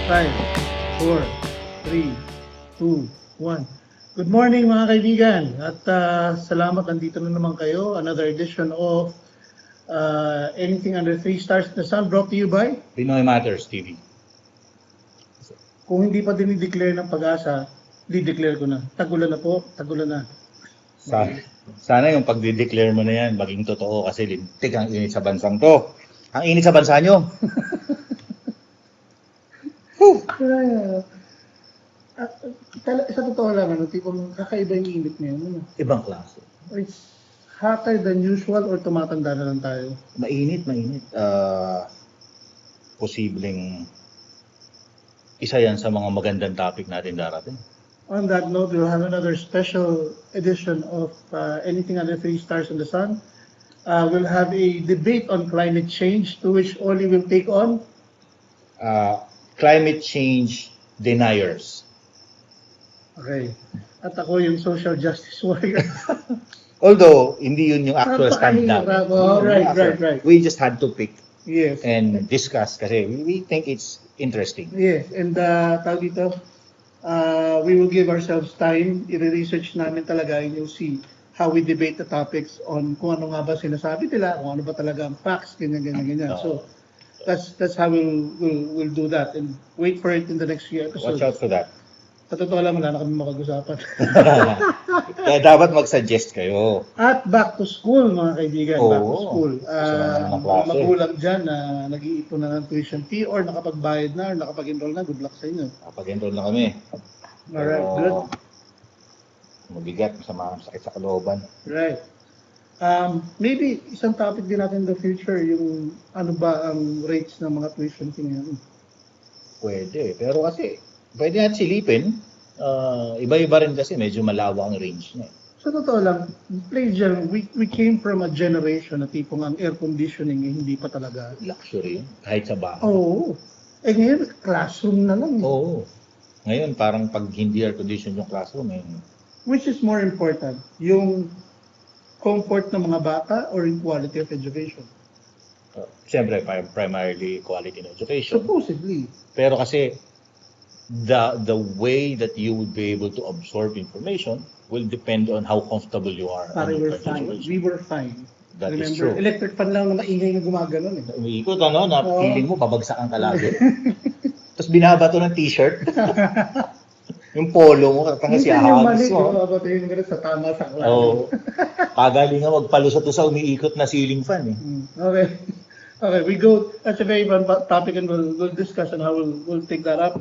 5, 4, 3, 2, 1. Good morning mga kaibigan at salamat nandito na naman kayo. Another edition of Anything Under 3 Stars in the Sun brought to you by PinoyMattersTV. Kung hindi pa dinideclare ng pag-asa, di-declare ko na. Tagulan na po, tagulan na. Sana yung pagdi-declare mo na yan maging totoo kasi lintik ang init sa bansang to. Ang init sa bansa nyo. Sa totoo lang, tipong kakaiba yung init ngayon. Ano? Ibang klase. It's hotter than usual or tumatanda na lang tayo? Mainit. Posibleng isa yan sa mga magandang topic natin darating. On that note, we'll have another special edition of Anything Under 3 Stars in the Sun. We'll have a debate on climate change, to which Oli will take on Climate change deniers. Okay. At ako yung social justice warrior. Although, hindi yun yung actual stand namin. Oh, right. We just had to pick Yes. and discuss kasi we think it's interesting. Yes. And tawag dito, we will give ourselves time. I-research namin talaga and you'll see how we debate the topics on kung ano nga ba sinasabi nila, kung ano ba talaga ang facts, ganyan. So, that's how we'll do that and wait for it in the next few episodes. Watch out for that. Sa totoo lang, wala na kami makag-usapan. Kaya dapat mag-suggest kayo. At back to school, mga kaibigan. Oo. Back to school. Mga klase. Magulang dyan na nag-iipon na ng tuition fee or nakapagbayad na or nakapag-enroll na, good luck sa inyo. Kapag-enroll na kami. Alright, good. Mabigat, sakit sa kalooban. Right. Maybe isang topic din natin in the future, yung ano ba ang rates ng mga tuition fee ngayon. Pwede. Pero kasi, pwede natin silipin. Iba-iba rin kasi, medyo malawa ang range niya. Sa totoo lang, we came from a generation na tipong ang air conditioning hindi pa talaga. Luxury yun. Kahit sa bahay. Oo. Eh ngayon, classroom na lang. Oo. Ngayon, parang pag hindi air-condition yung classroom, Which is more important? Yung comfort ng mga bata or yung quality of education? Siyempre, primarily quality in education. Supposedly. Pero kasi, the way that you would be able to absorb information will depend on how comfortable you are. Pare, we're fine. We were fine. That is Remember, true. electric fan lang na maingay na gumaganon eh. Umiikot, na feeling mo, babagsakan ka lagi. Tapos binabato ng t-shirt. Yung polo mo, kasi Minsan yung mali, ahagis mo. babatayin mo sa tama sa klase. Oo. Pagaling nga magpalusot sa umiikot na ceiling fan eh. Okay. Okay, we go. That's a very fun topic and we'll discuss on how we'll take that up.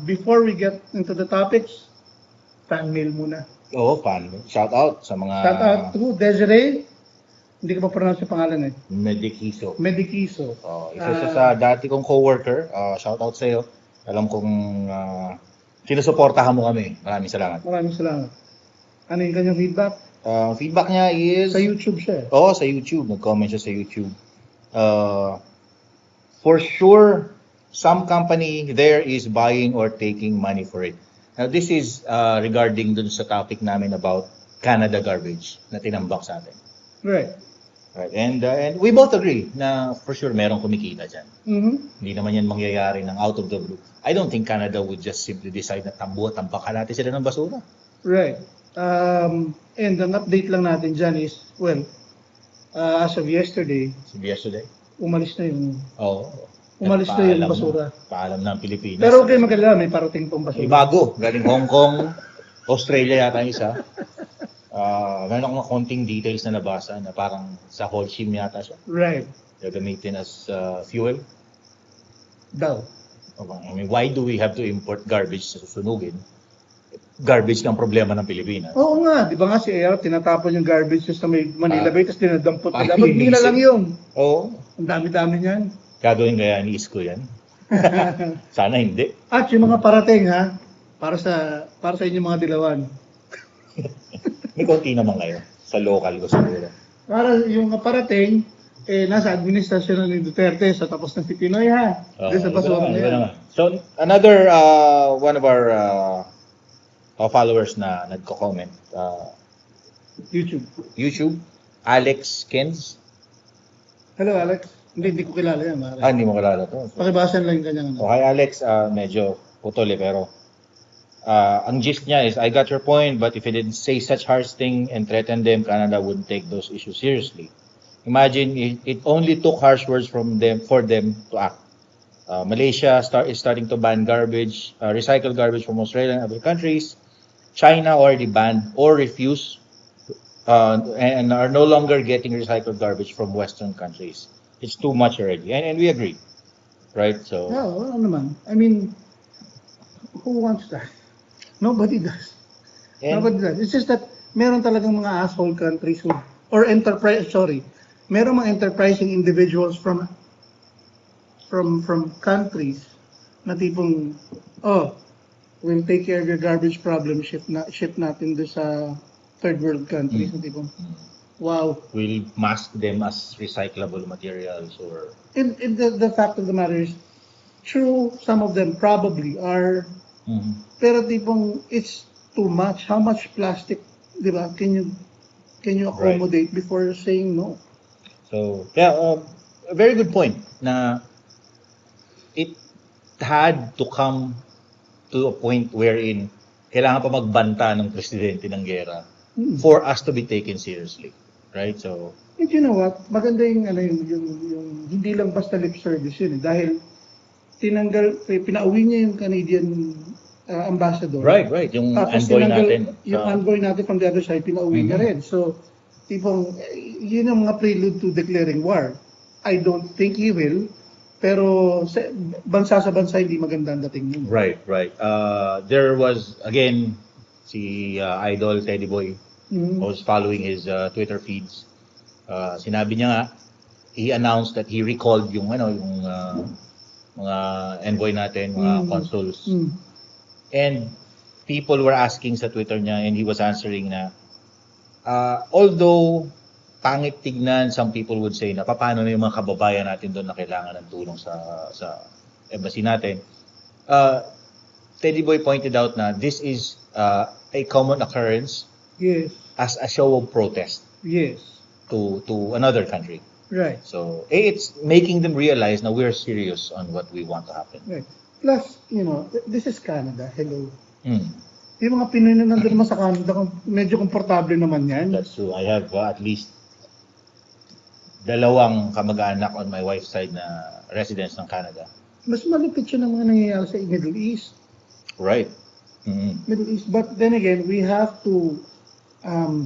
Before we get into the topics, fan mail muna. Oo, fan. Shout out sa mga... Shout out to Desiree. Hindi ko ma-pronounce yung pangalan eh. Medikiso. Medikiso. Isa siya sa dati kong coworker. Shout out sa iyo. Alam kong sinusuportahan mo kami. Maraming salamat. Maraming salamat. Ano yung kanyang feedback? Feedback niya is... Sa YouTube siya. Oo, sa YouTube. Nag-comment siya sa YouTube. For sure, some company there is buying or taking money for it. Now, this is regarding dun sa topic namin about Canada garbage na tinambak sa atin. Right. Right. And we both agree na for sure merong kumikita dyan. Mm-hmm. Hindi naman yan mangyayari ng out of the blue. I don't think Canada would just simply decide na tambakan natin sila ng basura. Right. And ang update lang natin dyan is, well, as of yesterday, umalis na yung basura. Paalam ng Pilipinas. Pero okay, maganda, may parating pong basura. May bago. Galing Hong Kong, Australia yata yung isa. Meron akong konting details na nabasa na parang sa Holcim yata siya. Right. Gagamitin as fuel. Daw. I mean, why do we have to import garbage sa susunugin? Garbage ng problema ng Pilipinas. Oo nga, di ba nga si AR, tinatapon yung garbage sa may Manila Bay, tapos dinadampot nila. Ay, Hindi na lang yun. Oo. Ang dami-dami niyan. Gagawin kaya ni Isko yan? Sana hindi. At yung mga parating ha, para sa inyong mga dilawan. May konti naman kayo sa local ko siguro. Para yung mga parating, nasa administrasyon ni Duterte sa tapos ng si Pinoy ha. Sa basura na yan. So, another one of our followers na nagko-comment, YouTube. Alex Kenz. Hello Alex. Hindi ko kilala yan, Mare. Hindi mo kilala to. So, Pakibasan lang yung kanyang ano. okay, Alex, medyo putol pero ang gist niya is, I got your point, but if he didn't say such harsh thing and threaten them, Canada wouldn't take those issues seriously. Imagine it only took harsh words from them for them to act. Malaysia is starting to ban recycled garbage from Australia and other countries. China already banned or refused and are no longer getting recycled garbage from Western countries. It's too much already, and we agree, right? So, Ano naman. I mean, who wants that? Nobody does. Nobody does. It's just that meron talagang mga asshole countries or merong mga enterprising individuals from countries na tipong, we'll take care of your garbage problem, ship natin doon sa third world countries. Na tipong, wow. We'll mask them as recyclable materials or... And the fact of the matter is, true, some of them probably are, pero tipong, it's too much. How much plastic, di ba, can you accommodate before saying no? So, yeah, a very good point na it had to come to a point wherein kailangan pa magbanta ng presidente ng gera for us to be taken seriously. Right? So, and you know what? Maganda yung hindi lang basta lip service yun. Dahil pinauwi niya yung Canadian ambassador. Right. Yung envoy natin. Yung envoy natin from the other side, pinauwi niya rin. So, tipong, yun ang mga prelude to declaring war. I don't think he will, pero bansa sa bansa hindi maganda ang dating nun. Right. There was, again, si Idol Teddy Boy, was following his Twitter feeds. Sinabi niya nga, he announced that he recalled yung mga envoy natin, mga consuls. And people were asking sa Twitter niya, and he was answering na, although pangit tignan, some people would say na paano na yung mga kababayan natin doon na kailangan ng tulong sa embassy natin. Teddy Boy pointed out na this is a common occurrence. Yes. As a show of protest. Yes. To another country. Right. So, it's making them realize na we're serious on what we want to happen. Right. Plus, this is Canada. Hello. Yung mga Pinoy na nandun naman sa Canada, medyo komportable naman yan. That's true. I have at least 2 kamag-anak on my wife's side na residents ng Canada. Mas malupit siya ng mga nangyayari sa Middle East. Right. Middle East. But then again, we have to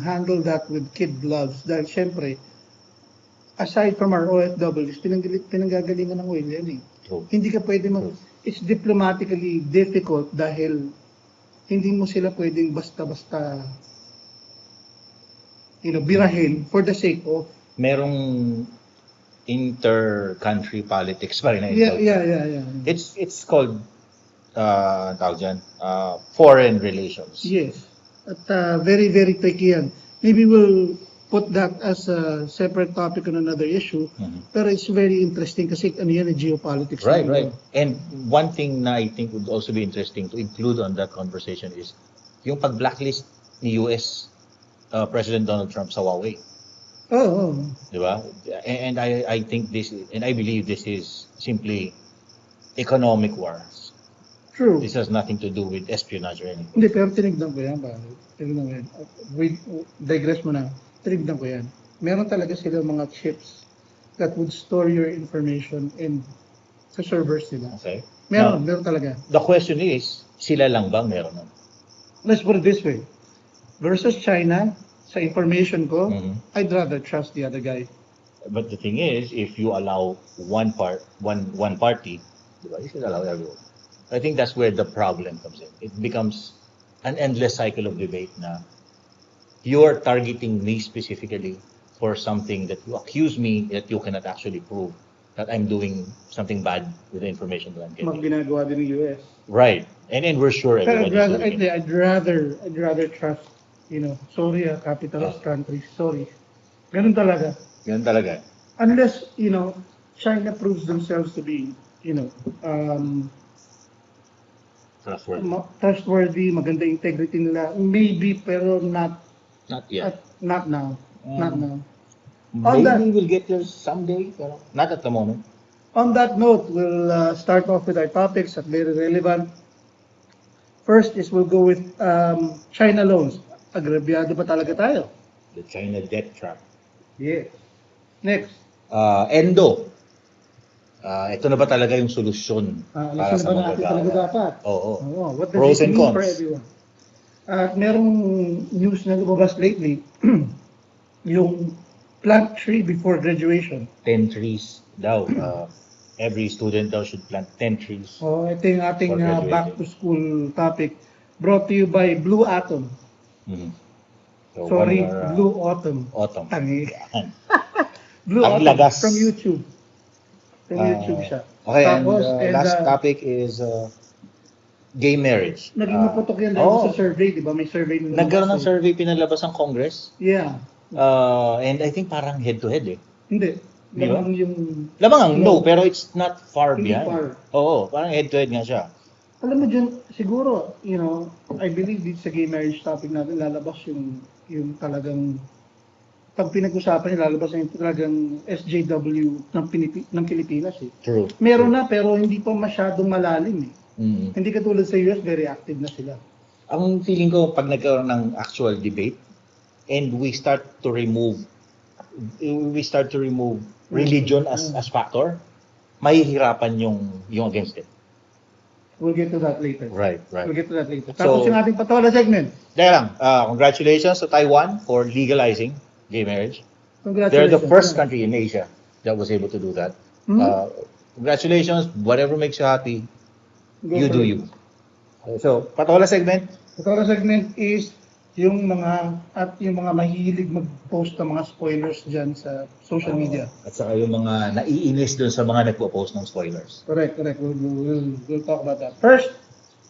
handle that with kid gloves. Dahil syempre, aside from our OFWs, pinanggagalingan ng oil yan eh. True. Hindi ka pwede it's diplomatically difficult dahil hindi mo sila pwedeng basta-basta birahin for the sake of merong inter-country politics pa rin na ito. Yeah. It's called tawag dyan, foreign relations. Yes. At very, very tricky yan. Maybe we'll put that as a separate topic on another issue. Pero it's very interesting kasi geopolitics. Right. And one thing na I think would also be interesting to include on that conversation is yung pag-blacklist ni US President Donald Trump sa Huawei. Oh. Diba? And I think and I believe this is simply economic wars. True. This has nothing to do with espionage or anything. Hindi, pero tinignan ko yan. Digress mo na. Tinignan ko yan. Meron talaga sila mga chips that would store your information in sa servers nila. Okay. Meron talaga. The question is, sila lang bang meron nun? Let's put it this way. Versus China, sa information ko, I'd rather trust the other guy. But the thing is, if you allow one party, diba, you should allow everyone. I think that's where the problem comes in. It becomes an endless cycle of debate na you're targeting me specifically for something that you accuse me that you cannot actually prove that I'm doing something bad with the information that I'm getting. Ginagawa din ng US. Right. And we're sure everybody's doing it. I'd rather trust, sorry, capitalist countries, sorry. Ganun talaga. Unless, China proves themselves to be, trustworthy, maganda integrity nila. Maybe, pero not yet. Not now. Not now. On that- Maybe we'll get there someday, pero not at the moment. On that note, we'll start off with our topics at very relevant. First is we'll go with China loans. Agrabyado ba talaga tayo? The China debt trap. Yes. Next. Endo. Ito na ba talaga yung solusyon para Listen sa ba natin talaga manggagawa? dapat? Oo. What does Pros it and mean cons. for everyone? At merong news na lumabas lately, yung plant tree before graduation. 10 trees daw. Every student daw should plant 10 trees. Ito yung ating For graduating. back to school topic brought to you by Blue Atom. Mhm. So, Sorry, one more, Blue Autumn. autumn. Tangi. Yan. Blue Ang Autumn lagas. from YouTube. From YouTube siya. Okay, Tapos, and last topic is gay marriage. naging maputok yan dahil sa oh, survey, di ba? May survey na nagkaroon ng lumabas. survey pinalabas ng Congress. Yeah. And I think parang head-to-head eh. Hindi. Di ba? Lamang yung... Lamang ang no, pero it's not far Hindi behind. far. Oo, parang head-to-head nga siya. Alam mo dyan, siguro, I believe dito sa gay marriage topic natin, lalabas yung talagang, pag pinag-usapan niya, lalabas yung talagang SJW ng Pilipinas eh. True. Meron na, pero hindi pa masyadong malalim eh. Mm. Hindi katulad sa US, very active na sila. Ang feeling ko, pag nagkaroon ng actual debate, and we start to remove religion as factor, mahihirapan yung against it. We'll get to that later. Right. We'll get to that later. So- Tapos yung ating patola segment. Dahil lang, congratulations to Taiwan for legalizing gay marriage. They're Congratulations. the first country in Asia that was able to do that. Congratulations, whatever makes you happy, Go you for do it. you. So, patola segment, Patola segment is yung mga mahilig mag-post ng mga spoilers dyan sa social media. at saka yung mga naiinis dun sa mga nagpo-post ng spoilers. Correct. We'll talk about that. First,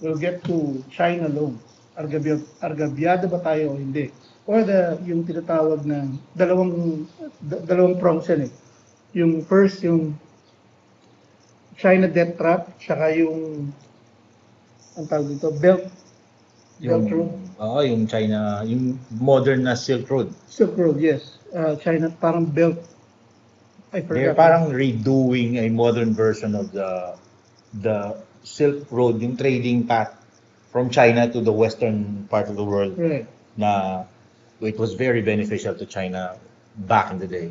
we'll get to China loan. Argabyado ba tayo o hindi? Or yung tinatawag na dalawang prongs yan eh. Yung first, yung China debt trap, saka yung ang tawag dito, Belt Road. Yung China, yung modern na Silk Road. Silk Road, yes. China, parang belt. I They're forgot. parang redoing a modern version of the Silk Road, yung trading path from China to the western part of the world. Right. Na it was very beneficial to China back in the day.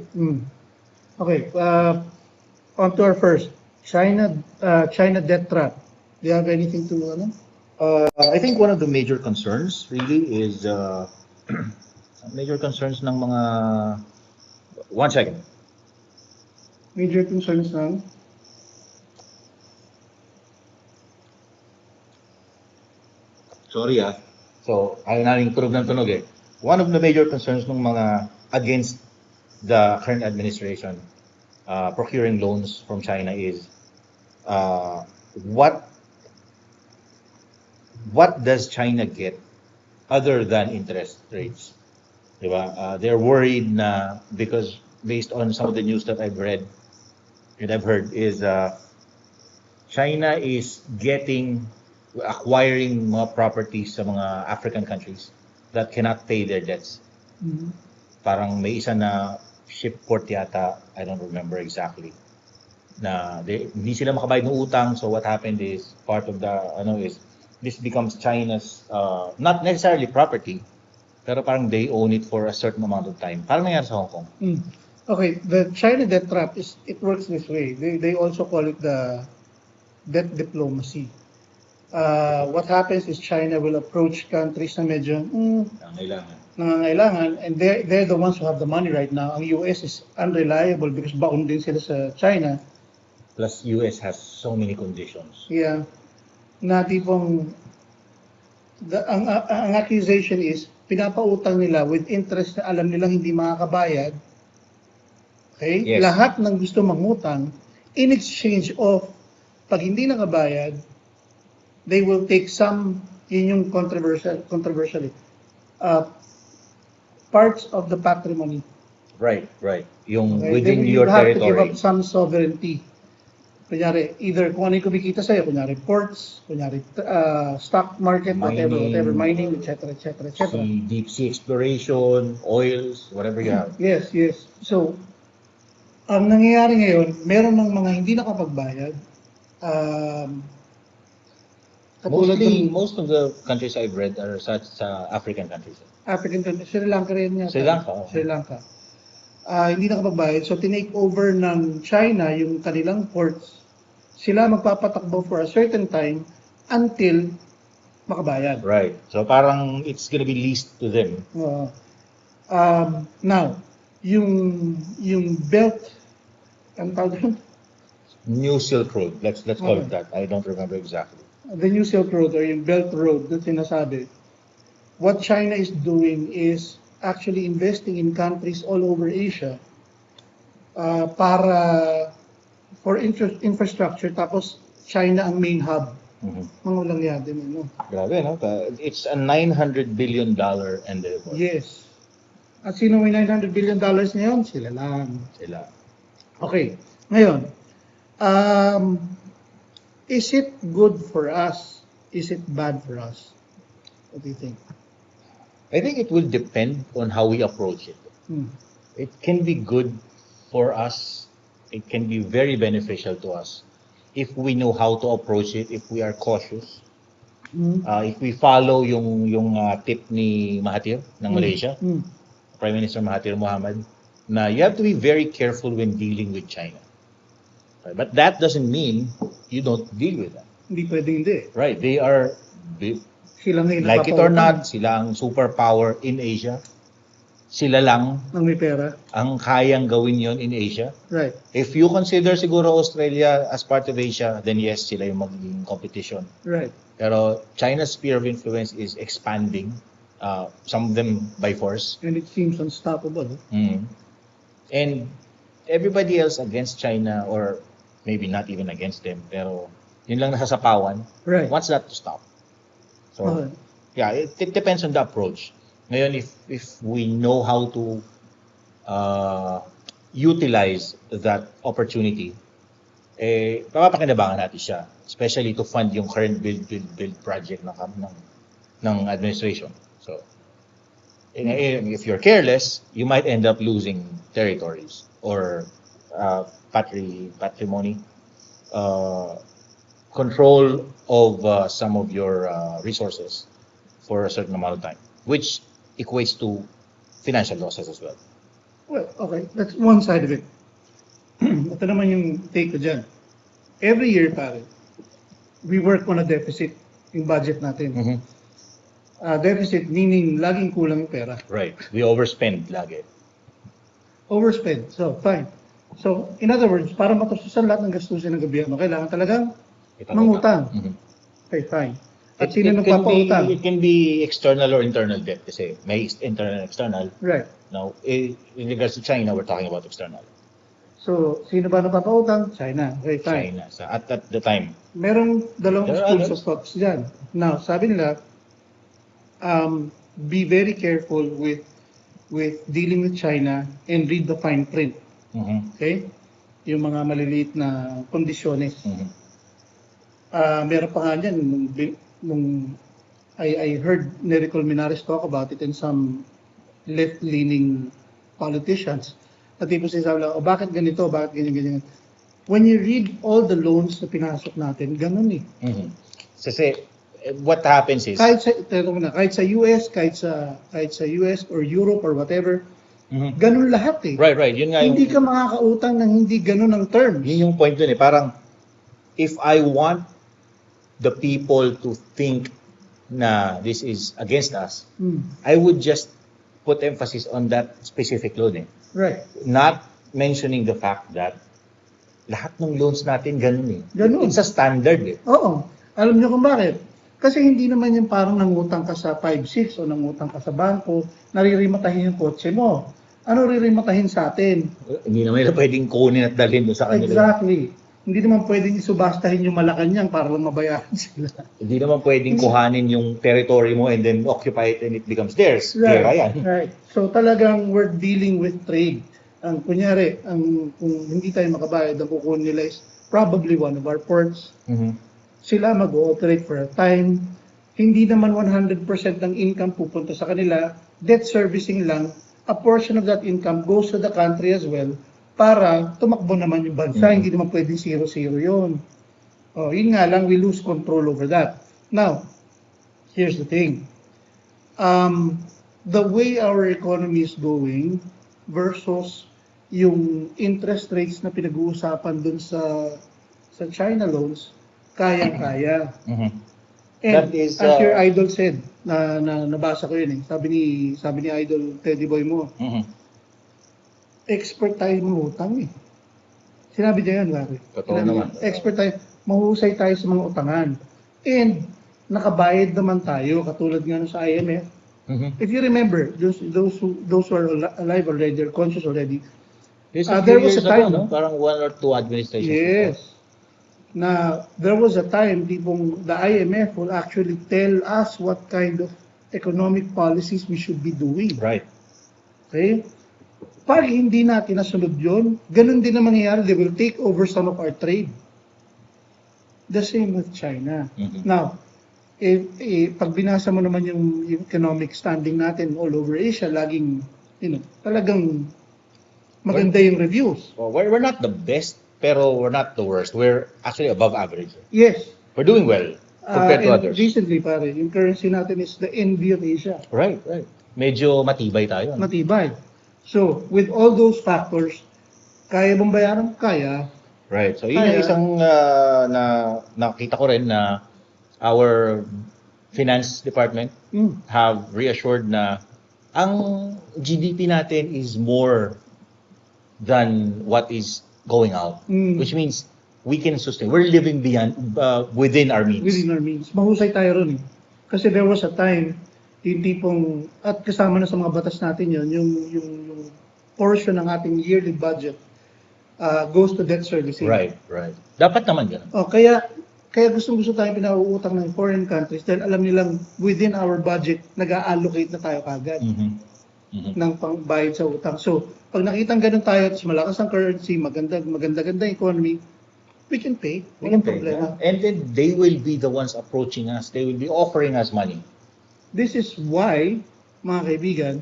Okay, on to our first. China debt trap. Do you have anything to, I think one of the major concerns really is major concerns ng mga 1 second. major concerns ng? Sorry So, ayaw namin tunog ng tunog eh. One of the major concerns ng mga against the current administration procuring loans from China is what does China get other than interest rates? Diba? They're worried na because based on some of the news that I've read and I've heard is China is acquiring mga properties sa mga African countries that cannot pay their debts. Parang may isa na shipport yata, I don't remember exactly, na hindi sila makabayad ng utang, so what happened is part of the is this becomes China's not necessarily property, pero parang they own it for a certain amount of time. Parang nangyari sa Hong Kong. Okay, the China debt trap it works this way. They also call it the debt diplomacy. What happens is China will approach countries na medyo nangangailangan, and they're the ones who have the money right now. Ang US is unreliable because baon din sila sa China. Plus US has so many conditions. Yeah. Na tipong ang accusation is pinapautang nila with interest na alam nilang hindi makakabayad. Okay? Yes. Lahat ng gusto mangutang in exchange of pag hindi nakabayad, they will take yun yung controversial parts of the patrimony. Right. Yung Okay? within Then your you have to give territory. up some sovereignty. Kunyari, either kung ano yung kumikita sa'yo, kunyari ports, kunyari stock market, whatever, mining, etc., etc., etc. Deep sea exploration, oils, whatever you have. Yes, yes. So, ang nangyayari ngayon, meron ng mga hindi nakapagbayad. Katulad ng Most of the countries I've read are such African countries. African country, Sri Lanka rin yata. Sri Lanka, oh. Sri Lanka. Hindi nakapagbayad. So, tinake over ng China yung kanilang ports. Sila magpapatakbo for a certain time until makabayad. Right. So parang it's gonna be leased to them. Now, yung belt, ang tawag doon? New Silk Road. Let's call it that. I don't remember exactly. The New Silk Road or yung Belt Road na sinasabi, what China is doing is actually investing in countries all over Asia para for infrastructure, tapos China ang main hub. Mga walang yada din, no? Grabe, no? It's a $900 billion endeavor. Yes. At sino may $900 billion ngayon? Sila lang. Sila. Okay. Ngayon, is it good for us? Is it bad for us? What do you think? I think it will depend on how we approach it. It can be good for us. It can be very beneficial to us if we know how to approach it, if we are cautious, if we follow yung tip ni Mahathir ng Malaysia, Prime Minister Mahathir Mohamad, na you have to be very careful when dealing with China. Right? But that doesn't mean you don't deal with them. Hindi pwedeng hindi. Right? They are, Sila ngayon like it or not, sila ang superpower in Asia. Sila lang ang may pera. ang kayang gawin yon in Asia. Right. If you consider siguro Australia as part of Asia, then yes, sila yung magiging competition. Right. Pero China's sphere of influence is expanding, some of them by force. And it seems unstoppable. And everybody else against China, or maybe not even against them, pero yun lang nasasapawan, Right. wants that to stop. So, yeah, it depends on the approach. Ngayon, if we know how to utilize that opportunity, papapakinabangan natin siya, especially to fund yung current build project ng administration. So, if you're careless, you might end up losing territories or patrimony, control of some of your resources for a certain amount of time, which equates to financial losses as well. Well, okay. That's one side of it. Ito naman yung take ko dyan. Every year, pare, we work on a deficit yung budget natin. Deficit meaning laging kulang yung pera. Right. We overspend lagi. Overspend. So, fine. So, in other words, para matustusan lahat ng gastusin ng gobyerno, kailangan talagang mangutang. Okay, fine. At sino nang papautang? It can be external or internal debt kasi may internal and external. Right. Now, in regards to China, we're talking about external. So, sino ba napapautang? China. Okay, fine. China. So, at the time. Merong dalawang There are schools others. of thoughts dyan. Now, sabi nila, be very careful with dealing with China and read the fine print. Okay? Yung mga maliliit na kondisyones. Meron pa nga dyan, nung I heard Nery Colmenares talk about it and some left-leaning politicians. At tipos sinasabi lang, bakit ganito, bakit ganyan. When you read all the loans na pinasok natin, ganun eh. Kasi, what happens is... Kahit sa US, kahit sa US or Europe or whatever, ganun lahat eh. Right. Yun nga Hindi ka makakautang ng hindi ganun ang terms. Yun yung point dun eh. Parang, if I want the people to think na this is against us, I would just put emphasis on that specific loan eh. Right. Not mentioning the fact that lahat ng loans natin ganun eh. Ganun. It's a standard eh. Oo. Alam niyo kung bakit? Kasi hindi naman yung parang nangutang ka sa 5-6 o nangutang ka sa bangko, naririmatahin yung kotse mo. Ano ririmatahin sa atin? Hindi naman nila pwedeng kunin at dalhin doon sa kanila. Exactly. Hindi naman pwedeng isubastahin yung Malacanang para lang mabayaran sila. Hindi naman pwedeng kuhanin yung territory mo and then occupy it and it becomes theirs. Right. Kaya yan. Right. So talagang we're dealing with trade. Ang kunyari, kung hindi tayo makabayad, ang kukunin nila is probably one of our ports. Mhm. Sila mag-ooperate for a time. Hindi naman 100% ng income pupunta sa kanila. Debt servicing lang. A portion of that income goes to the country as well para tumakbo naman yung bansa. Mhm. Hindi naman pwedeng 0-0 yun. Yun nga lang, we lose control over that. Now, here's the thing. The way our economy is going versus yung interest rates na pinag-uusapan dun sa China loans, kayang-kaya. Mhm. And That is, as your idol said, nabasa ko yun eh. Sabi ni Idol Teddy Boy mo, Mhm. expert tayo mangutang eh. Sinabi niya yan, Larry. Totoo Sinabi naman. niya, expert tayo, mahusay tayo sa mga utangan. And nakabayad naman tayo, katulad nga nung sa IMF. Mhm. If you remember, those who are alive already, are conscious already, There's a there few was years a time, ago, no? Parang 1 or 2 administrations ago. yes, na there was a time, tipong the IMF will actually tell us what kind of economic policies we should be doing. Right. Okay? Pag hindi natin nasunod yun, ganun din ang mangyayari. They will take over some of our trade. The same with China. Mhm. Now, pag binasa mo naman yung economic standing natin all over Asia, laging, talagang maganda yung reviews. Well, we're not the best, pero we're not the worst. We're actually above average. Yes. We're doing well compared to And others. recently, pare, yung currency natin is the envy of Asia. Right, right. Medyo matibay tayo. No? Matibay. So, with all those factors, kaya bang bayaran? Kaya. Right. So, yun yung Kaya. isang na nakita ko rin na our finance department have reassured na ang GDP natin is more than what is going out. Which means we can sustain. We're living beyond, within our means. Within our means. Mahusay tayo ron eh. Kasi there was a time, yung tipong, at kasama na sa mga batas natin yun, yung portion ng ating yearly budget goes to debt servicing. Right, right. Dapat naman ganun. Kaya gustong-gusto tayong pinauutang ng foreign countries dahil alam nilang within our budget, nag-allocate na tayo kagad ng pangbayad sa utang. So, pag nakitang ganun tayo, at malakas ang currency, maganda economy, we can pay. Walang problema. And then they will be the ones approaching us. They will be offering us money. This is why, mga kaibigan,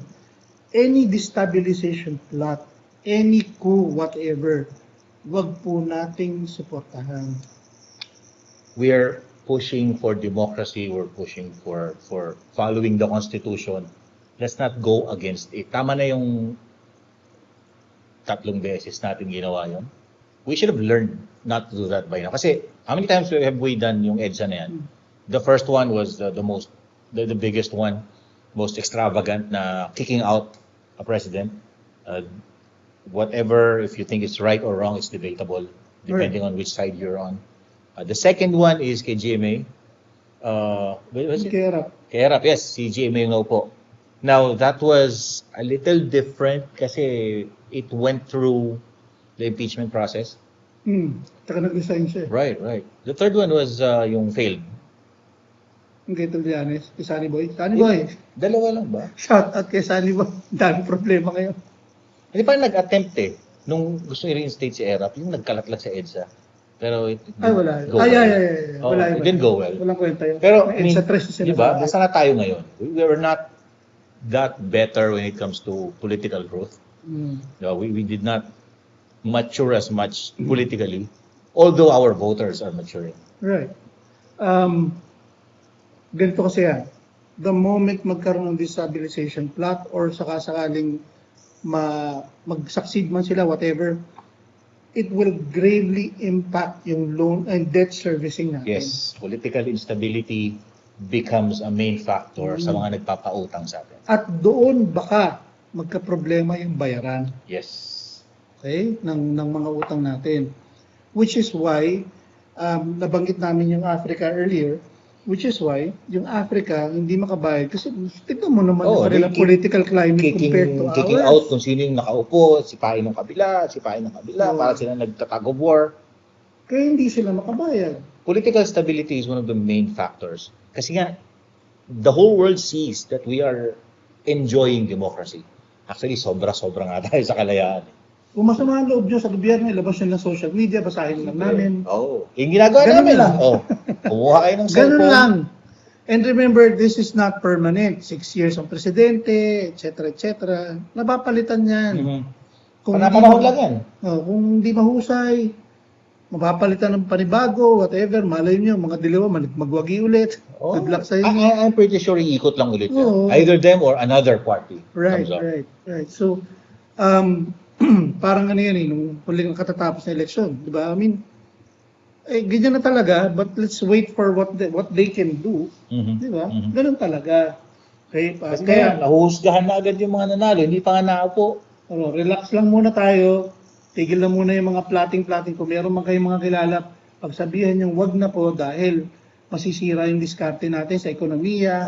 any destabilization plot, any coup, whatever, wag po nating suportahan. We are pushing for democracy. We're pushing for following the Constitution. Let's not go against it. Tama na yung 3 beses natin ginawa yun. We should have learned not to do that by now. Kasi how many times have we done yung EDSA na yan? The first one was the biggest one, most extravagant na kicking out a president. Whatever, if you think it's right or wrong, it's debatable, depending on which side you're on. The second one is kay GMA. What was it? Kay Erap, yes, si GMA yung naupo. Now, that was a little different kasi it went through the impeachment process. Taka nag-resign siya. Right. The third one was yung failed. Yung kay Tullianes, kay Sunny Boy. Sunny Boy, Dalawa lang ba? shout out kay Sunny Boy. Dami problema ngayon. Hindi pa nag-attempt nung gusto i-reinstate si Erap, yung nagkalat-lat sa EDSA. Pero it didn't Wala. go well. Wala. It didn't go well. Walang kwenta yun. Pero, Sa tres na di ba, sinasabi. asa na tayo ngayon? We were not that better when it comes to political growth. No, we did not mature as much politically, although our voters are maturing. Right. Ganito kasi yan. The moment magkaroon ng destabilization plot or sakasakaling mag-succeed man sila, whatever, it will gravely impact yung loan and debt servicing natin. Yes, political instability becomes a main factor sa mga nagpapautang sa atin. At doon baka magka-problema yung bayaran. Yes. Okay? Ng mga utang natin. Which is why, nabanggit namin yung Africa earlier, which is why, yung Africa hindi makabayad. Kasi tignan mo naman yung kanilang political climate compared to kicking ours. out kung sino yung nakaupo, sipain ng kabila, para sila nagtatag of war. Kaya hindi sila makabayad. Political stability is one of the main factors. Kasi nga, the whole world sees that we are enjoying democracy. Actually, sobra-sobra nga tayo sa kalayaan. Kung masama ang loob nyo sa gobyerno, ilabas nyo lang social media, basahin lang namin. Yung ginagawa Ganun namin. lang. Kumuha kayo ng Ganun cellphone. lang. And remember, this is not permanent. 6 years ang presidente, etc. etc. Napapalitan yan. Kung Panahon lang yan. Kung hindi mahusay, mapapalitan ng panibago, whatever, malay nyo, mga dilawa, magwagi ulit. Good luck sa inyo. I'm pretty sure iikot lang ulit yan. Oo. Either them or another party Right, comes up. right. So, parang ano yan nung huling katatapos na eleksyon, di ba? I mean, ganyan na talaga, but let's wait for what they can do, di ba? Ganun talaga. Okay, Kaya nahuhusgahan na agad yung mga nanalo, hindi pa nga nakaupo. Relax lang muna tayo, tigil na muna yung mga plating-plating. Kung meron man kayong mga kilala, pagsabihan yung wag na po dahil masisira yung diskarte natin sa ekonomiya,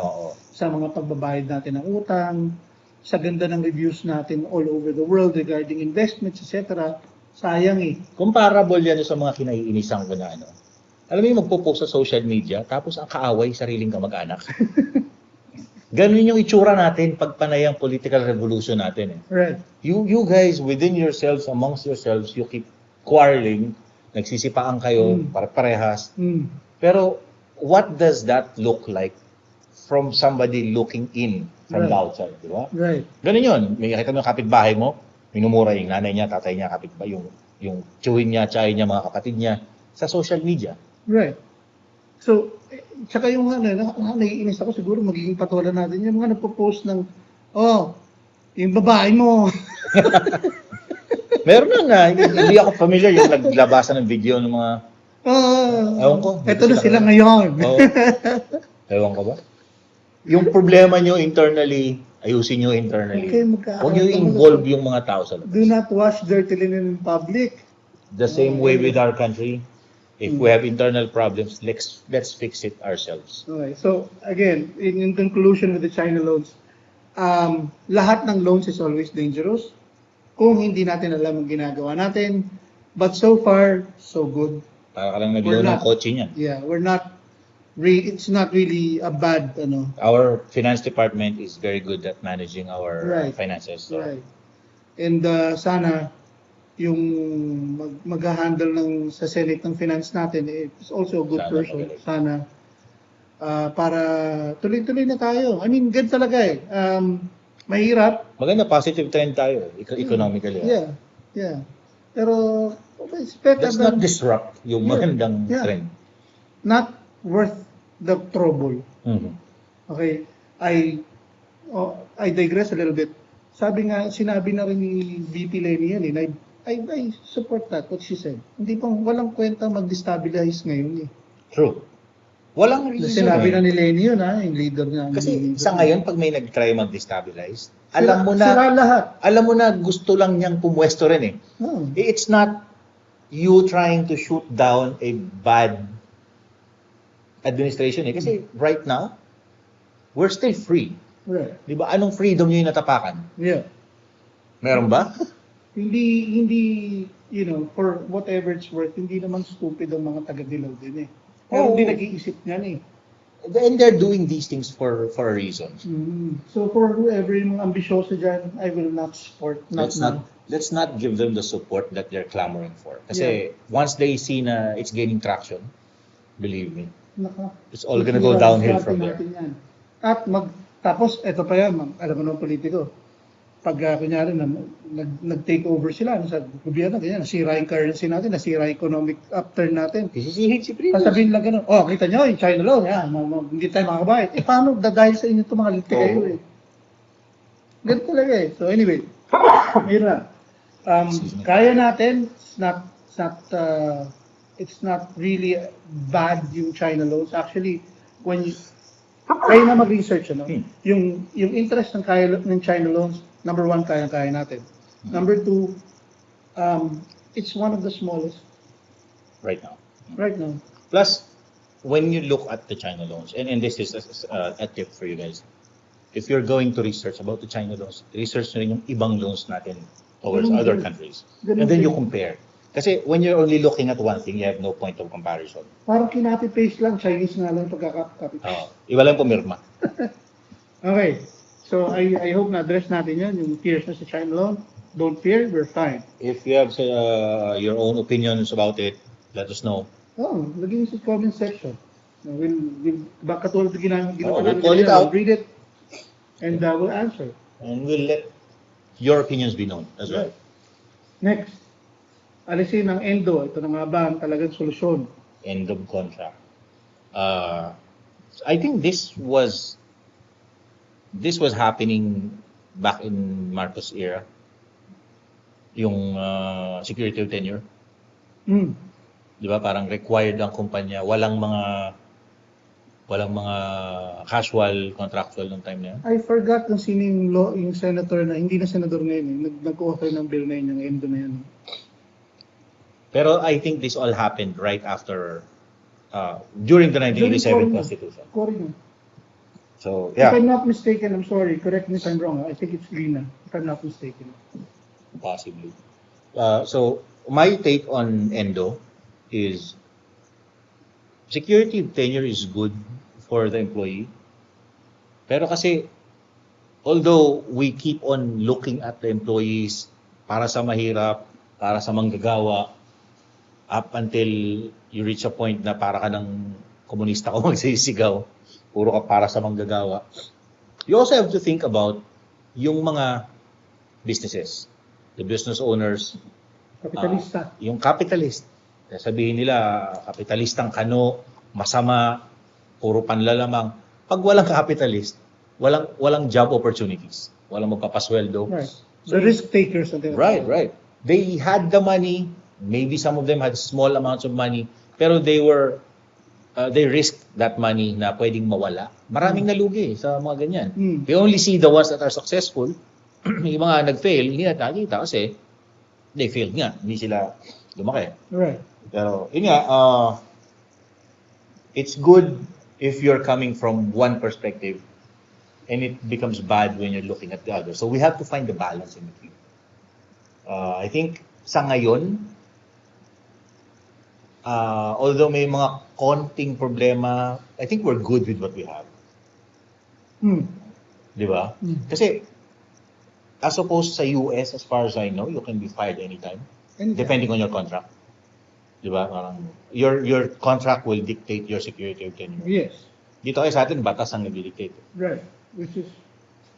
sa mga pagbabayad natin ng utang, sa ganda ng reviews natin all over the world regarding investments, etc. Sayang eh. Comparable yan sa mga kinaiinisan ko na ano. Alam mo yung magpo-post sa social media, tapos ang kaaway, sariling kamag-anak. Ganun yung itsura natin pag panay ang political revolution natin eh. Right. You guys, within yourselves, amongst yourselves, you keep quarreling, nagsisipaan kayo, parehas. Pero what does that look like from somebody looking in from the outside, di ba? Right. Ganun yun. May nakita mo yung kapitbahay mo, minumura yung nanay niya, tatay niya, kapitbahay, yung chewin niya, tsahin niya, mga kapatid niya, sa social media. Right. So, tsaka yung naiinis ako, siguro magiging patulan natin yung mga nagpo-post ng, yung babae mo. Meron na, hindi ako familiar yung naglabasan ng video ng mga, ewan ko. Eto na sila ngayon. Ewan ko ba? Yung problema nyo internally, ayusin nyo internally. Huwag nyo involve yung mga tao sa labas. Do not wash dirty linen in public. The same way with our country. If we have internal problems, let's fix it ourselves. Okay. So, again, in conclusion with the China loans, lahat ng loans is always dangerous kung hindi natin alam ang ginagawa natin. But so far, so good. Para ka lang nag-loan ng kotse niyan. Yeah, it's not really a bad, Our finance department is very good at managing our finances. So. Right. And sana yung mag-handle sa Senate ng finance natin is also a good person. Sana para tuloy-tuloy na tayo. I mean, good talaga eh. Mahirap. Maganda, positive trend tayo, economically. Yeah. Pero, it's better let's not disrupt yung magandang trend. Not worth the trouble. Okay, I digress a little bit. Sinabi na rin ni VP Lenny yan eh, I support that, what she said. Hindi pang walang kwenta mag-destabilize ngayon eh. True. Walang reason. Sinabi na ni Lenny yun yung leader niya. Kasi sa ngayon, pag may nag-try mag-destabilize, alam mo na gusto lang niyang pumwesto rin eh. It's not you trying to shoot down a bad administration eh. Kasi right now, we're still free. Right. Di ba? Anong freedom nyo yung natapakan? Yeah. Meron ba? Hindi, for whatever it's worth, hindi naman stupid ang mga taga-Dilaw din eh. Pero hindi nag-iisip niyan eh. And they're doing these things for a reason. So for whoever yung mga ambisyoso dyan, I will not support. Let's not give them the support that they're clamoring for. Kasi once they see na it's gaining traction, believe me, it's all gonna go downhill from there. At tapos, eto pa yan, alam mo ng politiko, pag kunyari nag-take over sila sa gobyerno, ganyan, nasira yung currency natin, nasira yung economic upturn natin. Sisisihin si Primus. Sabihin lang ganun, kita nyo, yung China loan, hindi tayo makakabayad. Paano, dahil sa inyo ito mga litik kayo eh. Ganun talaga eh. So anyway, mira, kaya natin, it's not really bad yung China loans. Actually, when kayo na mag-research, yung interest ng China loans, number one, kaya natin. Number two, it's one of the smallest. Right now. Plus, when you look at the China loans, and this is a tip for you guys, if you're going to research about the China loans, research nyo rin yung ibang loans natin towards other countries. And then you compare. Kasi when you're only looking at one thing, you have no point of comparison. Parang kinapy-paste lang, Chinese nga lang pagkaka-copy-paste. Iba lang pumirma. Okay. So I hope na-address natin yan, yung fears na sa China loan. Don't fear, we're fine. If you have your own opinions about it, let us know. Oh, lagyan sa comment section. Baka tulad ng ginawa We'll namin call it kanina, out. we'll read it and we'll answer. And we'll let your opinions be known as well. Next, alisin ang Endo. Ito na nga ba ang talagang solusyon? End of contract. I think this was happening back in Marcos era. Yung security of tenure. Hmm. Di ba? Parang required ang kumpanya. Walang mga casual contractual nung time na yan. I forgot kung sino yung senator na, hindi na senador ngayon, nag-author ng bill na yun, yung Endo na yun. Pero I think this all happened right after, during the 1987 Constitution. Correct. So, If yeah, I'm not mistaken, I'm sorry, correct me if I'm wrong, I think it's Lina, if I'm not mistaken. possibly. So, my take on Endo is security of tenure is good for the employee. Pero kasi, although we keep on looking at the employees para sa mahirap, para sa manggagawa, up until you reach a point na para ka ng komunista ko magsisigaw, puro ka para sa manggagawa. You also have to think about yung mga businesses, the business owners, Kapitalista. yung capitalist. Sabihin nila, kapitalistang kano, masama, puro panlalamang. Pag walang capitalist, walang job opportunities. Walang magpapasweldo. Right. The risk takers. Right. They had the money. Maybe some of them had small amounts of money. Pero they risked that money na pwedeng mawala. Maraming nalugi sa mga ganyan. We only see the ones that are successful. Yung mga nag-fail, hindi natin nakikita kasi they failed nga. Hindi sila lumaki. Right. Pero, yun nga, it's good if you're coming from one perspective and it becomes bad when you're looking at the other. So we have to find the balance in between. I think sa ngayon, although may mga konting problema, I think we're good with what we have. Di ba? Kasi, as opposed sa US, as far as I know, you can be fired anytime. Depending on your contract. Di ba? Parang, your contract will dictate your security of tenure. Yes. Dito ay sa atin, batas ang nag-dictate. Right. Which is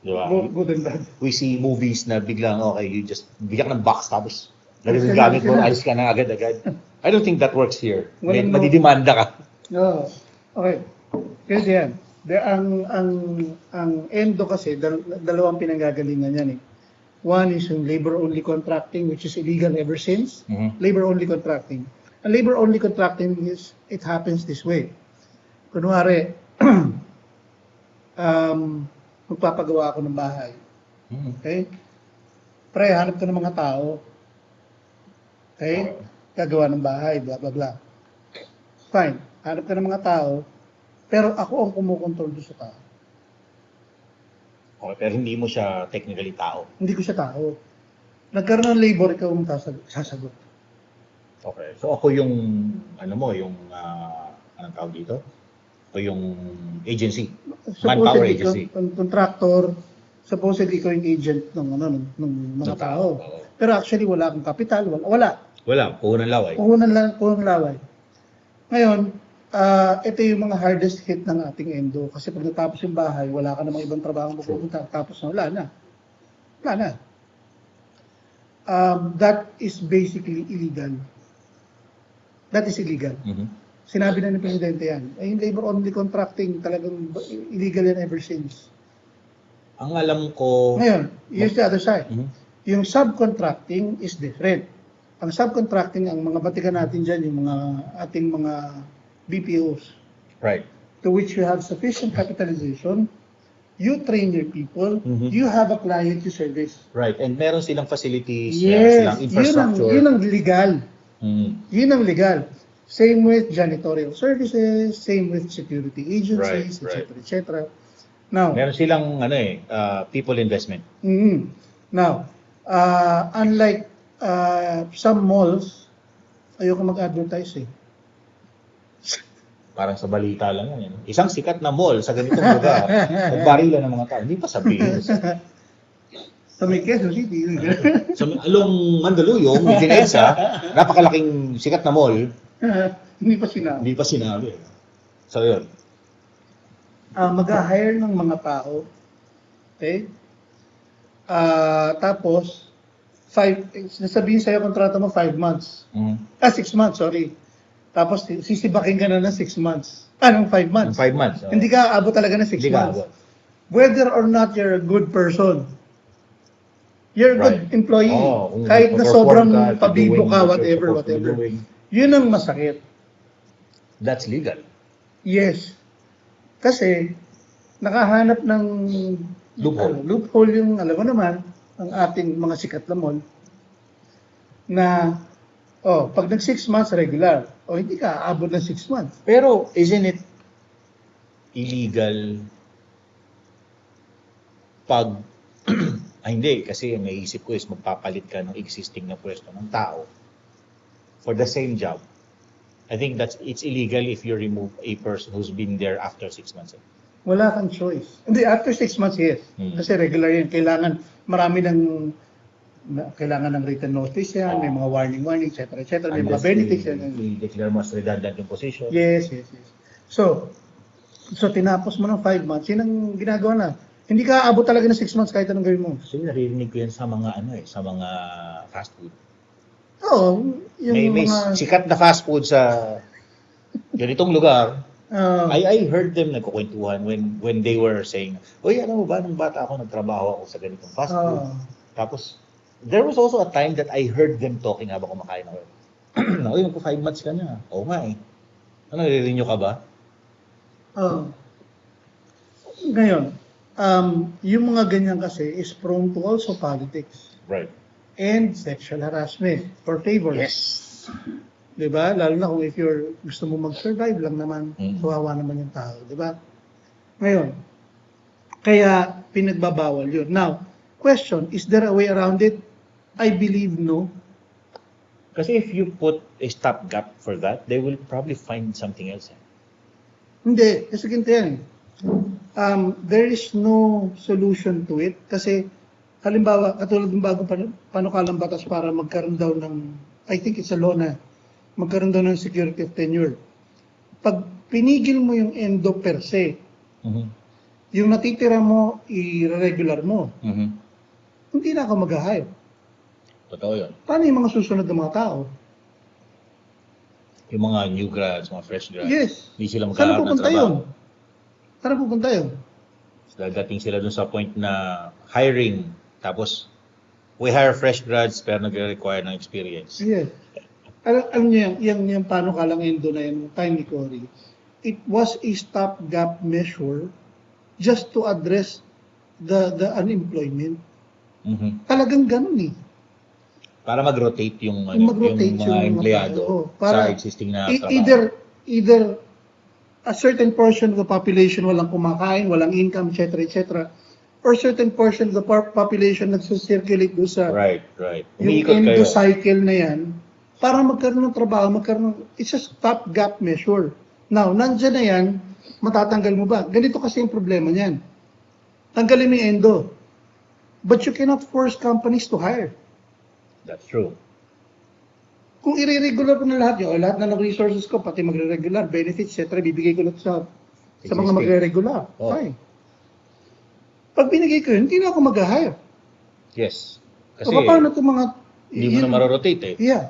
Diba? both good and bad. We see movies na biglang, okay, you just bigyan ka ng box tapos naging gamit mo, alis ka na agad-agad. I don't think that works here. Madidimanda ka. No. Okay. Kasi yan. Ang Endo kasi, dalawang pinanggagalingan yan eh. One is yung labor-only contracting, which is illegal ever since. Labor-only contracting. Ang labor-only contracting is, it happens this way. Kunwari, magpapagawa ako ng bahay. Okay? Pre, hanap ka ng mga tao. Okay? Gagawa ng bahay, blah, blah, blah. Fine. Hanap ka ng mga tao, pero ako ang kumukontrol doon sa tao. Okay, pero hindi mo siya technically tao. Hindi ko siya tao. Nagkaroon ng labor, ikaw ang sasagot. Okay. So ako yung, yung, anong tawag dito? O yung agency. Manpower agency. Contractor, supposedly ikaw yung agent ng mga tao. Pero actually wala akong kapital, wala. Wala, puhunan laway. Puhunan laway. Ngayon, ito yung mga hardest hit ng ating Endo. Kasi pag natapos yung bahay, wala ka namang ibang trabaho pupunta. Tapos wala na. That is basically illegal. That is illegal. Sinabi na ng Presidente yan. Yung labor-only contracting, talagang illegal yan ever since. Ang alam ko... Ngayon, here's the other side. Yung subcontracting is different. Ang subcontracting, ang mga batikan natin dyan, yung mga ating mga BPOs. Right. To which you have sufficient capitalization, you train your people, you have a client you service. Right. And meron silang facilities, yes, silang infrastructure. Yun ang legal. Yun ang legal. Same with janitorial services, same with security agencies, Right. etc. Now, meron silang people investment. Now, unlike some malls, ayoko mag-advertise eh. Parang sa balita lang yan. Isang sikat na mall sa ganitong lugar. Nagbarilan ng mga tao. Hindi pa sabihin. Sa may Quezon City. Sa along Mandaluyong, Ginesa, napakalaking sikat na mall, Hindi pa sinabi. hindi pa sinabi. So yun. Mag-hire ng mga tao. Okay? Tapos, nasabihin sa'yo kontrata mo 5 months. 6 months, sorry. Tapos, sisibakin ka na ng 6 months. Anong 5 months? 5 months. Hindi ka aabot talaga ng 6 Hindi ka months. aabot. Whether or not you're a good person, you're a good employee. Kahit na sobrang pabibo ka, whatever. Yun ang masakit. That's legal. Yes. Kasi, nakahanap ng loophole yung, alam mo naman, ang ating mga sikat na mall, na, pag nag 6 months regular, hindi ka aabot ng 6 months. Pero, isn't it illegal pag, hindi, kasi ang naisip ko is magpapalit ka ng existing na pwesto ng tao for the same job. I think it's illegal if you remove a person who's been there after 6 months. Wala kang choice. Hindi, after 6 months, yes. Kasi regular yan. Kailangan ng written notice yan, may mga warning, etc. May mga benefits yan. I-declare mo as redundant yung position. Yes. So tinapos mo ng 5 months, yun ang ginagawa na. Hindi ka abot talaga ng 6 months kahit anong gawin mo. So, narinig ko yan sa mga sa mga fast food. Oo, yung May mga sikat na fast food sa ganitong lugar. I heard them nagkukwentuhan when they were saying, alam mo ba, nung bata ako, nagtrabaho ako sa ganitong fast food. Tapos, there was also a time that I heard them talking habang kumakain ako. Magpo 5 months ka na. Oo nga eh. Ano, nire-renew ka ba? Ngayon, yung mga ganyan kasi is prone to also politics. Right. And sexual harassment for favors. Yes. Diba? Lalo na kung if gusto mo mag-survive lang naman, kawawa naman yung tao. Diba? Ngayon, kaya pinagbabawal yun. Now, question, is there a way around it? I believe no. Kasi if you put a stopgap for that, they will probably find something else. Hindi. Kasi ganito yan. There is no solution to it. Kasi, halimbawa, katulad ng bagong panukalang batas para magkaroon daw ng, I think it's a law na, magkaroon daw ng security of tenure. Pag pinigil mo yung endo per se, yung natitira mo, i-regular mo, hindi na ako mag-hire. Totoo yun. Paano yung mga susunod ng mga tao? Yung mga new grads, mga fresh grads. Yes. Hindi sila Saan magkakaroon ng pupunta trabaho. yun? Saan pupunta yun? Dadating sila dun sa point na hiring, tapos we hire fresh grads pero nagre-require ng experience. Yes. Alam niyo yung paano kalang endo na yung time ni Cory, it was a stopgap measure just to address the unemployment. Talagang ganun eh. Para mag-rotate yung Mag-rotate mga empleyado para sa existing na trabaho. Either a certain portion of the population walang kumakain, walang income, etc., or certain portion of the population nagsusirculate doon sa Right. yung Umiikot endo kayo. cycle na yan, para magkaroon ng trabaho, it's a stopgap measure. Now, nandyan na yan, matatanggal mo ba? Ganito kasi yung problema niyan. Tanggalin mo yung endo. But you cannot force companies to hire. That's true. Kung i-regular ko na lahat yun, lahat na ng resources ko, pati magre-regular, benefits, etc., bibigay ko lang sa mga magre-regular. Fine. Pag binigay ko yun, hindi na ako mag-hire. Yes. Kasi So, paano itong mga... hindi mo na marorotate eh. Yeah.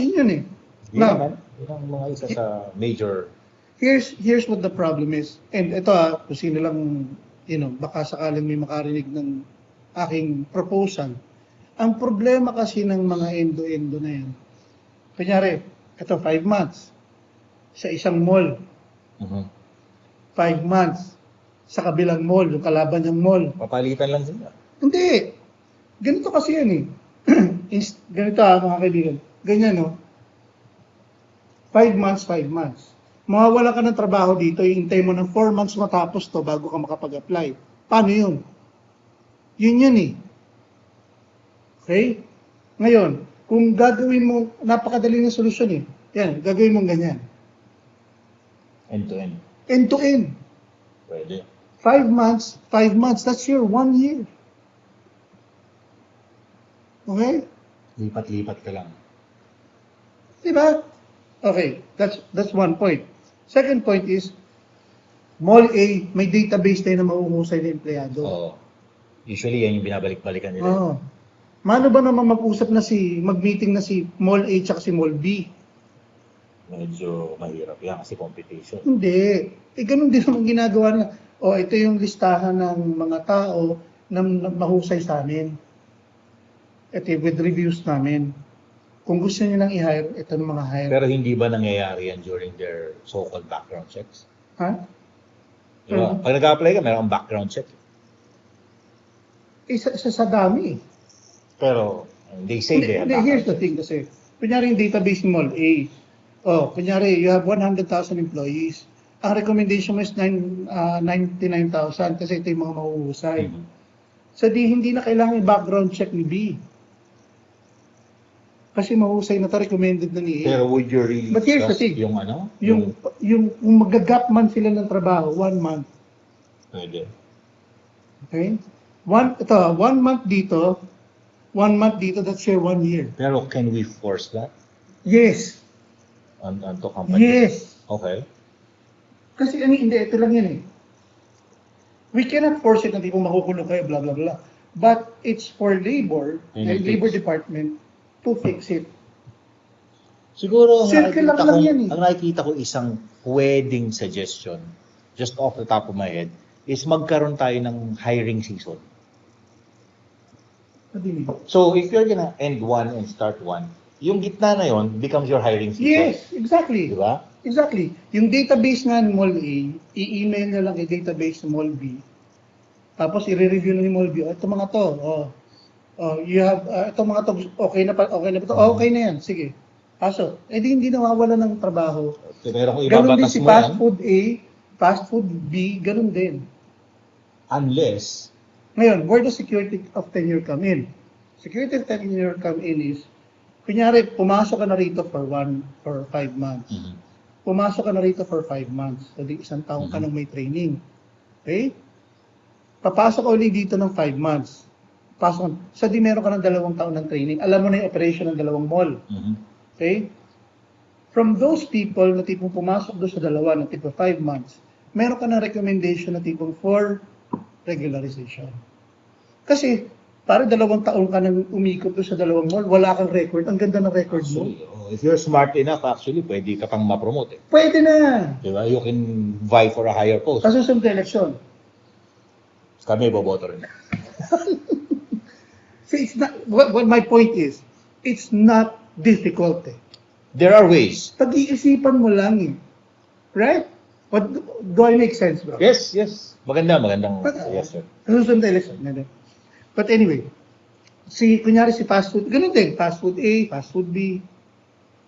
Yun eh. Yun ang mga isa sa major. Here's what the problem is. And ito kung sino lang, baka sakaling may makarinig ng aking proposal. Ang problema kasi ng mga endo-endo na yan, kunyari, ito 5 months sa isang mall, 5 months sa kabilang mall, yung kalaban ng mall. Papalitan lang sila. Hindi. Ganito kasi yan eh. Ganito mga kaibigan. Ganyan 5 months. Mawawala ka ng trabaho dito, iintay mo ng 4 months matapos to bago ka makapag-apply. Paano yun? Yun eh. Okay? Ngayon, kung gagawin mo, napakadali ng solusyon eh. Yan, gagawin mo ganyan. End-to-end. End-to-end. Pwede. 5 months, that's your 1 year. Okay? Lipat-lipat ka lang. Diba? Okay, that's one point. Second point is, Mall A, may database tayo na mauhusay na empleyado. Oo. Usually, yan yung binabalik-balikan nila. Oo. Mano ba naman mag-meeting na si Mall A tsaka si Mall B? Medyo mahirap yan kasi competition. Hindi. Ganun din naman ginagawa niya. Ito yung listahan ng mga tao na mahusay sa amin. Ito with reviews namin. Kung gusto niyo nang i-hire, ito ng mga hire. Pero hindi ba nangyayari yan during their so-called background checks? Ha? Diba? Pag nag-apply ka, meron kang background check. Sa dami. Pero they say they have Here's background the thing kasi. Kunyari yung database ni Mall A. Kunyari, you have 100,000 employees. Ang recommendation mo is 99,000 kasi ito yung mga mahuhusay. Mhm. So hindi na kailangan yung background check ni B. Kasi mahusay na to, recommended na ni A. Pero would you really But here's the trust thing. yung ano? Yung mag-gap man sila ng trabaho, 1 month. Pwede. Okay? 1 month dito, 1 month dito, that's your 1 year. Pero can we force that Yes. on to company? Yes. Okay. Kasi hindi, ito lang yan eh. We cannot force it na di mo makukulong kayo, blah, blah, blah. But it's for labor, Yun yung labor fix. department, to fix it. Siguro, Circle lang yan eh. ang nakikita ko isang pwedeng suggestion, just off the top of my head, is magkaroon tayo ng hiring season. Madinig. So, if you're gonna end one and start one, yung gitna na yon becomes your hiring season. Yes, exactly. Di ba? Exactly. Yung database nga ni Mall A, i-email na lang yung database ni Mall B. Tapos i-review na ni Mall B. Ito mga to, you have, ito mga to, okay na ba to? Okay na yan, sige. Kaso, hindi nawawala ng trabaho. Pero kung Ganun din ibabatas si mo fast yan, food A, fast food B, ganun din. unless, Ngayon, where does security of tenure come in? Security of tenure come in is, kunyari, pumasok ka na rito for 5 months. Pumasok ka na rito for 5 months. So, di isang taong ka nang may training. Okay? Papasok ka ulit dito ng 5 months. Pasok, so di meron ka ng 2 taon ng training. Alam mo na yung operation ng 2 mall. Okay? From those people na tipong pumasok doon sa 2 ng tipo 5 months, meron ka ng recommendation na tipong for regularization. Kasi, para 2 taon ka nang umikot doon sa 2 mall, wala kang record. Ang ganda ng record mo. if you're smart enough, actually, pwede ka pang ma-promote. Pwede na. Di ba? You can vie for a higher post. Sa susunod na eleksyon. Kami, boboto rin. So it's not, what my point is, it's not difficult eh. There are ways. Pag-iisipan mo lang eh. Right? What, do I make sense, bro? Yes. Magandang. Yes, sir. Sa susunod na eleksyon. But anyway, kunyari si fast food, ganun din. Fast food A, fast food B.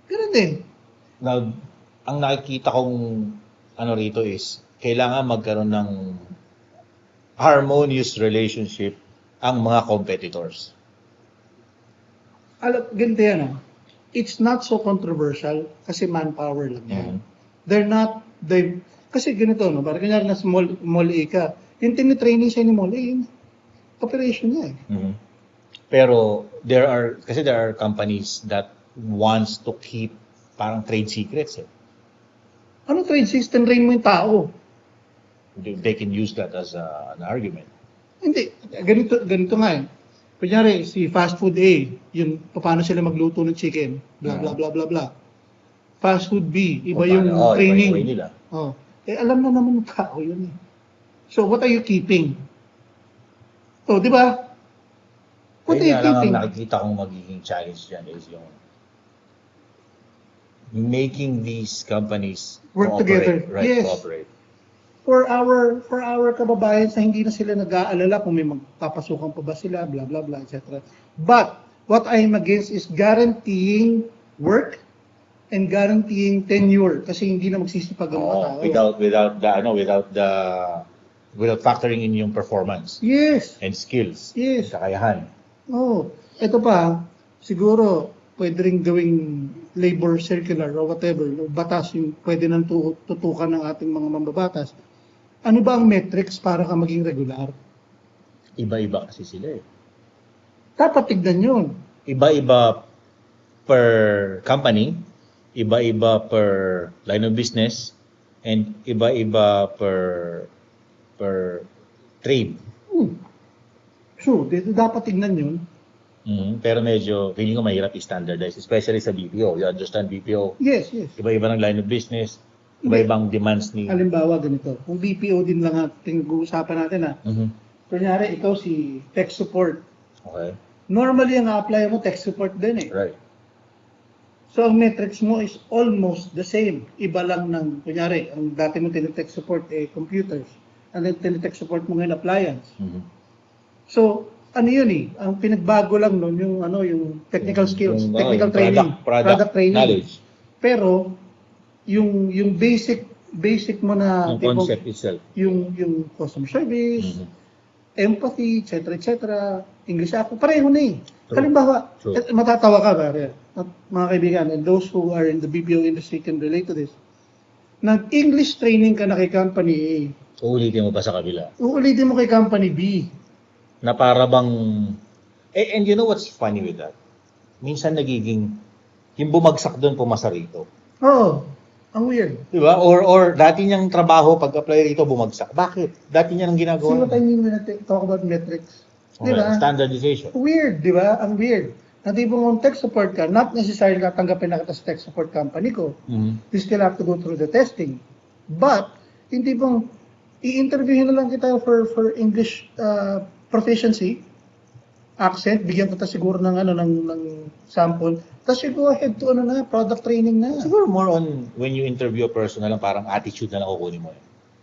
Ganun din. Now, ang nakikita kong rito is, kailangan magkaroon ng harmonious relationship ang mga competitors. Ganito yan ah. It's not so controversial kasi manpower lang yan. They're not, kasi ganito, no? Parang kunyari na mall A ka, yung tinitraining siya ni mall A, yung operation niya eh. Pero there are companies that wants to keep parang trade secrets. Ano trade system? Train mo yung tao. They can use that as an argument. Hindi. Ganito nga eh. Kunyari, si fast food A, yun, paano sila magluto ng chicken, blah, blah, blah, blah, blah. Fast food B, iba yung training. Iba yung way nila. Alam na naman ng tao yun eh. So, what are you keeping? Di ba? What are you Kaya nga lang keeping? ang nakikita kong magiging challenge dyan is yung making these companies Work cooperate, together. right? Yes. Cooperate. For our kababayan sa hindi na sila nag-aalala kung may magpapasukan pa ba sila, blah, blah, blah, etc. But, what I'm against is guaranteeing work and guaranteeing tenure kasi hindi na magsisipag ang mga tao. Without factoring in yung performance Yes. and skills. Yes. Kakayahan. Ito pa, siguro, pwede rin gawing labor circular or whatever, o batas yung pwede nang tutukan ng ating mga mambabatas. Ano ba ang metrics para ka maging regular? Iba-iba kasi sila eh. Dapat tignan yun. iba-iba per company, iba-iba per line of business, and iba-iba per trade. True, dito dapat tignan yun. Pero medyo, feeling ko mahirap i-standardize, especially sa BPO. You understand BPO? Yes, yes. Iba-iba ng line of business, Hindi. iba-ibang demands ni... Halimbawa, ganito. Kung BPO din lang ating uusapan natin Mhm. Kunyari, ikaw si tech support. Okay. Normally, ang apply mo, tech support din eh. Right. So, ang metrics mo is almost the same. Iba lang ng, kunyari, ang dati mo tinitech support computers. And then tinitech support mo ngayon appliance. Mhm. So, ano yun eh, ang pinagbago lang nun, yung technical skills, technical training, product training. Knowledge. Pero, yung basic mo na, Yung concept itself. yung customer service, Mhm. empathy, etc., English ako, pareho na eh. True. Halimbawa, True. matatawa ka, pare, at mga kaibigan, and those who are in the BPO industry can relate to this. Nag-English training ka na kay company A, Uulitin mo pa sa kabila. uulitin mo kay company B. Na para bang... and you know what's funny with that? Minsan nagiging... Yung bumagsak doon, pumasa rito. Oo, ang weird. Di ba? Or dati niyang trabaho, pag-apply rito, bumagsak. Bakit? Dati niya nang See ginagawa. what I mean when I talk about metrics? Di Okay. ba? Standardization. Weird, di ba? Ang weird. Nati kung tech support ka, not necessarily tatanggapin na kita sa tech support company ko. Mhm. You still have to go through the testing. But, hindi pong i-interviewin na lang kita for English proficiency, accent, bigyan kita siguro ng sample. Tapos you go ahead to product training na. Siguro more on when you interview a person na lang parang attitude na lang kukunin mo.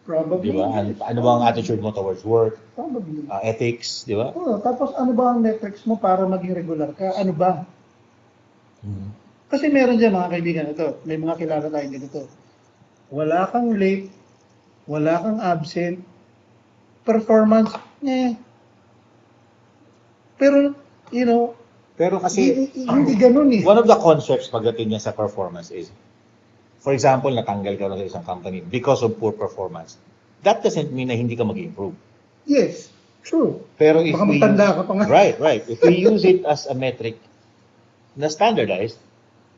Probably. Di ba? Ano ba ang attitude mo towards work, Probably. ethics, di ba? Oh, tapos ano ba ang metrics mo para maging regular ka? Ano ba? Kasi meron dyan mga kaibigan, ito, may mga kilala tayong ganito. Wala kang late, wala kang absent, performance, Pero, Pero kasi, hindi ganun eh. one of the concepts pagdating niya sa performance is, for example, natanggal ka lang sa isang company because of poor performance. That doesn't mean na hindi ka mag-improve. Yes, true. Pero if Baka we magtanda ka pa nga. right. If we use it as a metric na standardized,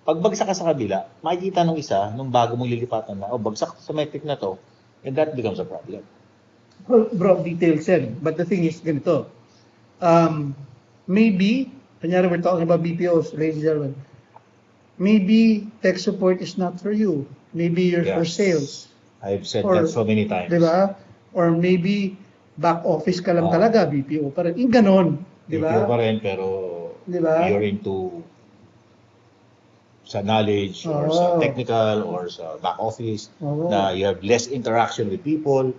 pag bagsak ka sa kabila, makikita nung isa, nung bago mong lilipatan na, bagsak sa metric na to, and that becomes a problem. Well, bro, details yan. But the thing is, ganito. Maybe, kanyari we're talking about BPOs, ladies and gentlemen, maybe tech support is not for you. Maybe you're for Yes. sales. I've said Or- that so many times. Di ba? Or maybe back office ka lang talaga, BPO pa rin. Yung ganon. Di BPO pa ba? rin, pero Di ba? you're into sa knowledge or Oo. sa technical or sa back office Oo. na you have less interaction with people.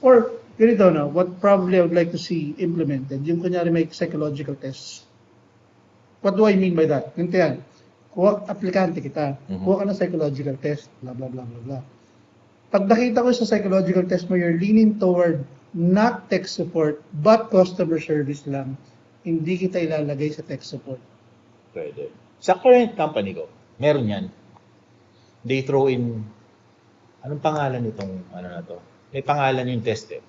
Or, ganito na, what probably I would like to see implemented, yung kunyari may psychological tests. What do I mean by that? Ganito yan. Kuha, aplikante kita. Kuha ka ng psychological test, blah, blah, blah, blah, blah. Pag nakita ko sa psychological test mo, you're leaning toward not tech support, but customer service lang, hindi kita ilalagay sa tech support. Pwede. Sa current company ko, meron yan. They throw in, anong pangalan nitong, na to? May pangalan yung test eh.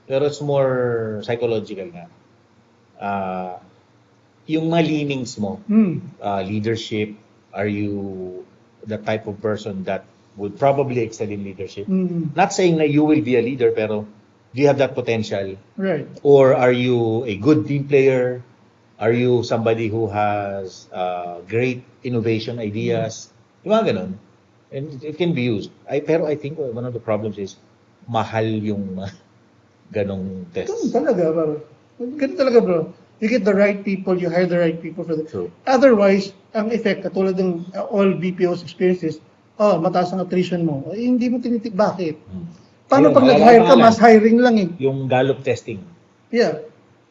Pero it's more psychological nga. Yung mga leanings mo, leadership, are you the type of person that would probably excel in leadership? Not saying na you will be a leader, pero do you have that potential? Right. Or are you a good team player? Are you somebody who has great innovation ideas? Yung mga ganun. And it can be used. Pero I think one of the problems is mahal yung ganong Ganun tests. talaga, bro. Ganun talaga, bro. You get the right people, you hire the right people for the... True. Otherwise, ang effect, katulad ng all BPO's experiences, mataas ang attrition mo. Hindi mo tinitik. Bakit? Paano Ayun, pag wala nag-hire ka, pangalan. mass hiring lang eh. Yung Gallup testing. Yeah.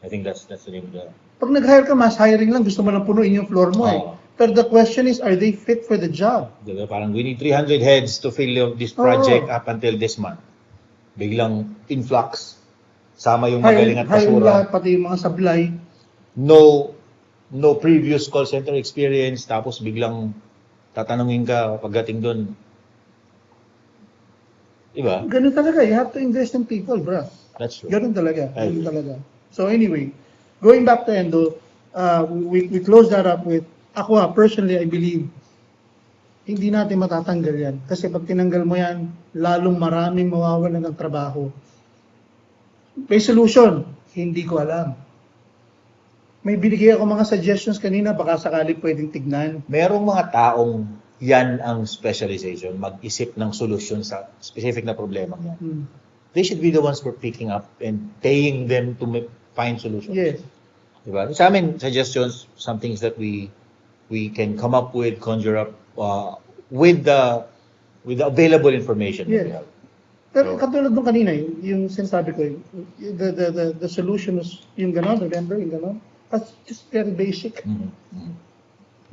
I think that's the name of the... Pag nag-hire ka, mass hiring lang, gusto mo lang punuin yung floor mo eh. Oo. Pero the question is, are they fit for the job? Diba? Parang we need 300 heads to fill this project up until this month. Biglang influx. Sama yung magaling at Hire basura. lahat, pati yung mga sablay. No previous call center experience. Tapos biglang tatanungin ka pagdating doon. Diba? Ganun talaga. You have to invest in people, bro. That's true. Ganun talaga. I Ganun agree. talaga. So anyway, going back to Endo, we close that up with, ako personally, I believe, hindi natin matatanggal yan. Kasi pag tinanggal mo yan, lalong maraming mawawalan ng trabaho. May solution, hindi ko alam. May binigay ako mga suggestions kanina, baka sakali pwedeng tignan. Merong mga taong yan ang specialization, mag-isip ng solusyon sa specific na problema niya. They should be the ones we're picking up and paying them to find solutions. Yes. Diba? Sa amin, suggestions, some things that we can come up with, conjure up with the available information that we Yes. have. Pero So, katulad nung kanina, yung sinasabi ko, the solution was yung gano'n, remember, yung gano'n? That's just very basic.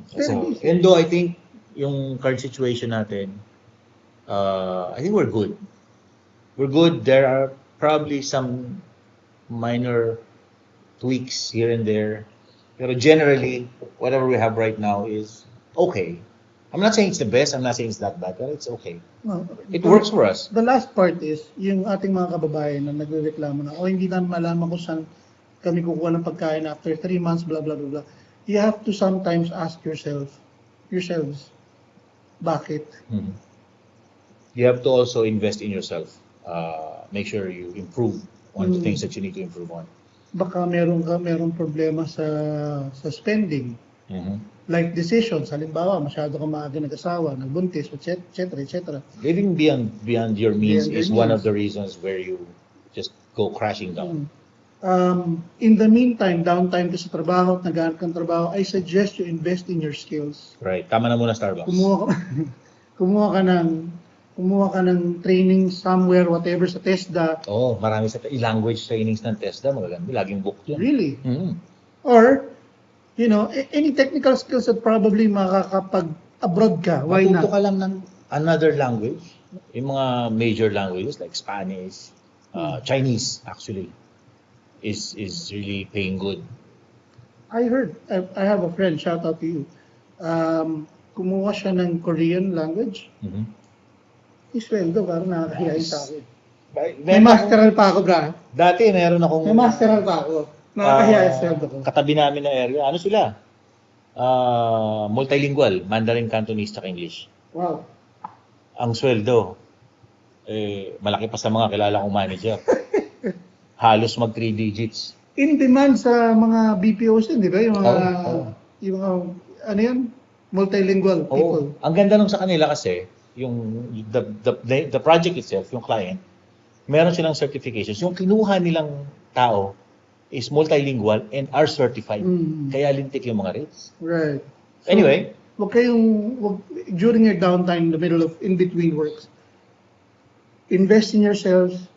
So, Endo, I think yung current situation natin, I think we're good. We're good. There are probably some minor tweaks here and there. Pero generally, whatever we have right now is okay. I'm not saying it's the best, I'm not saying it's that bad, but it's okay. Well, It works for us. The last part is, yung ating mga kababayan na nagrereklamo na, hindi namin malaman kung saan kami kukuha ng pagkain after 3 months, blah, blah, blah, blah. You have to sometimes ask yourselves, bakit? You have to also invest in yourself. Make sure you improve on the things that you need to improve on. Baka merong problema sa spending. Life decisions, halimbawa, masyado ka maaga nag-asawa, nagbuntis, etc., etc. Living beyond your means Beyond is your one means. of the reasons where you just go crashing down. In the meantime, downtime ka sa trabaho at naghahanap kang trabaho, I suggest you invest in your skills. Right. Tama na muna Starbucks. Kumuha ka ng training somewhere, whatever, sa TESDA. Oh, marami sa language trainings ng TESDA, magaganda. Laging booked yun. Really? Mhm. Or, any technical skills that probably makakapag-abroad ka. Why Matuto not? ka lang ng another language. Yung mga major languages like Spanish, Chinese actually, is really paying good. I heard, I have a friend, shout out to you. Kumuha siya ng Korean language. Isweldo, parang nakakahiyain sa akin. May masteral pa ako, bra. Dati meron akong May masteral pa ako. Nakakahiyain sweldo ko. katabi namin na area. Ano sila? Multilingual, Mandarin, Cantonese, at English. Wow. Ang sweldo, malaki pa sa mga kilala kong manager. Halos mag 3 digits. In demand sa mga BPOs din, di ba? Yung mga, yung mga, ano yan? Multilingual people. Ang ganda nung sa kanila kasi, yung the project itself, yung client, meron silang certifications. Yung kinuha nilang tao is multilingual and are certified. Kaya lintik yung mga rates. Right. Anyway, during your downtime, in the middle of, in between works, invest in yourselves,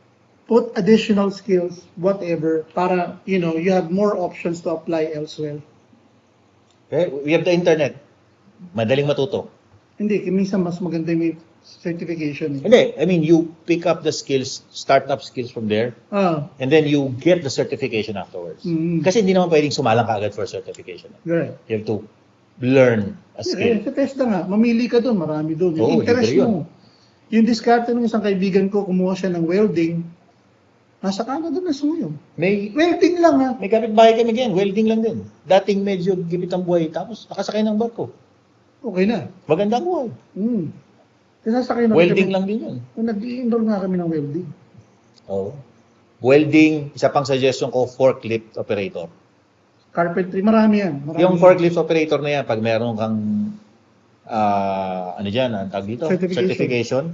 put additional skills, whatever, para, you have more options to apply elsewhere. we have the internet. Madaling matuto. Hindi, minsan mas maganda yung certification. Hindi, I mean, you pick up the skills, startup skills from there, and then you get the certification afterwards. Kasi hindi naman pwedeng sumalang ka agad for certification. Right. You have to learn a skill. Sa TESDA nga, mamili ka doon, marami doon. Yung interest libre yun. mo. Yung diskarte ng isang kaibigan ko, kumuha siya ng welding, nasa Canada na sa ngayon. Welding lang ha. May kapitbahay kami ganyan, welding lang din. Dating medyo gipit ang buhay, tapos nakasakay ng barko. Okay na. Maganda ang buhay. Sasakay na Welding lang din yun. Nag-i-enroll nga kami ng welding. Welding, isa pang suggestion ko, forklift operator. Carpentry, marami yan. Yung forklift operator na yan, pag meron kang, ang tawag dito? Certification.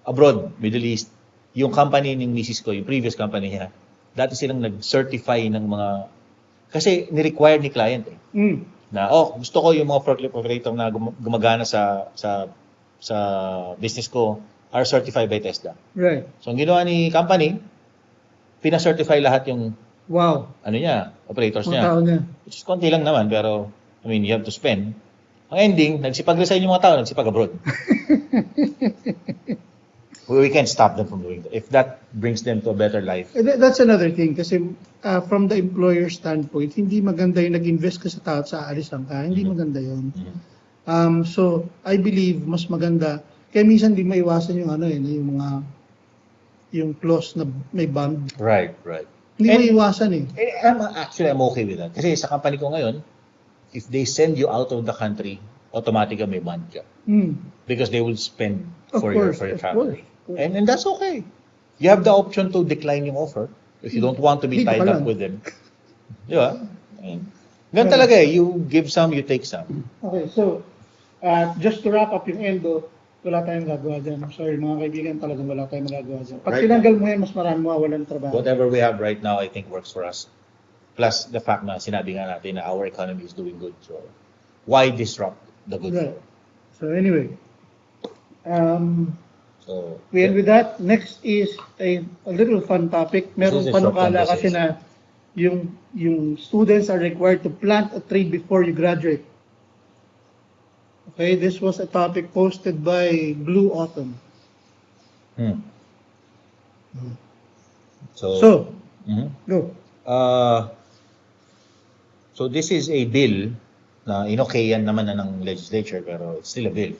Abroad, Middle East. Yung company ng misis ko, yung previous company niya, dati silang nag-certify ng mga, kasi ni-require ni client na, gusto ko yung mga forklift operator na gumagana sa business ko are certified by TESDA. Right. So, ang ginawa ni company, pina-certify lahat yung operators Mga niya. tao niya. Which is konti lang naman, pero, I mean, you have to spend. Ang ending, nagsipag-resign yung mga tao, nagsipag-abroad. We can't stop them from doing that. If that brings them to a better life. That's another thing. Kasi from the employer standpoint, hindi maganda yung nag-invest ka sa tao at sa aalisan ka. Hindi maganda yun. So, I believe, mas maganda. Kaya minsan di maiwasan yung yung clause na may bond. Right. Hindi maiwasan eh. I'm okay with that. Kasi sa company ko ngayon, if they send you out of the country, automatically may ban ka. Because they will spend for your travel. And that's okay. You have the option to decline yung offer if you don't want to be tied up with them. Di ba? Ganun talaga eh. You give some, you take some. Okay, so, just to wrap up yung Endo, wala tayong gagawa dyan. I'm sorry, mga kaibigan, talagang wala tayong magagawa dyan. Pag tinanggal mo yan, mas marami mawawalan ng trabaho. Whatever we have right now, I think works for us. Plus, the fact na sinabi nga natin na our economy is doing good. So, why disrupt the good? Right. So, anyway. So, We end with that. Next is a little fun topic. Meron This is a short panukala kasi conversation. na yung students are required to plant a tree before you graduate. Okay, this was a topic posted by Blue Autumn. So, mhm. go. So this is a bill na inokayan naman na ng legislature pero it's still a bill.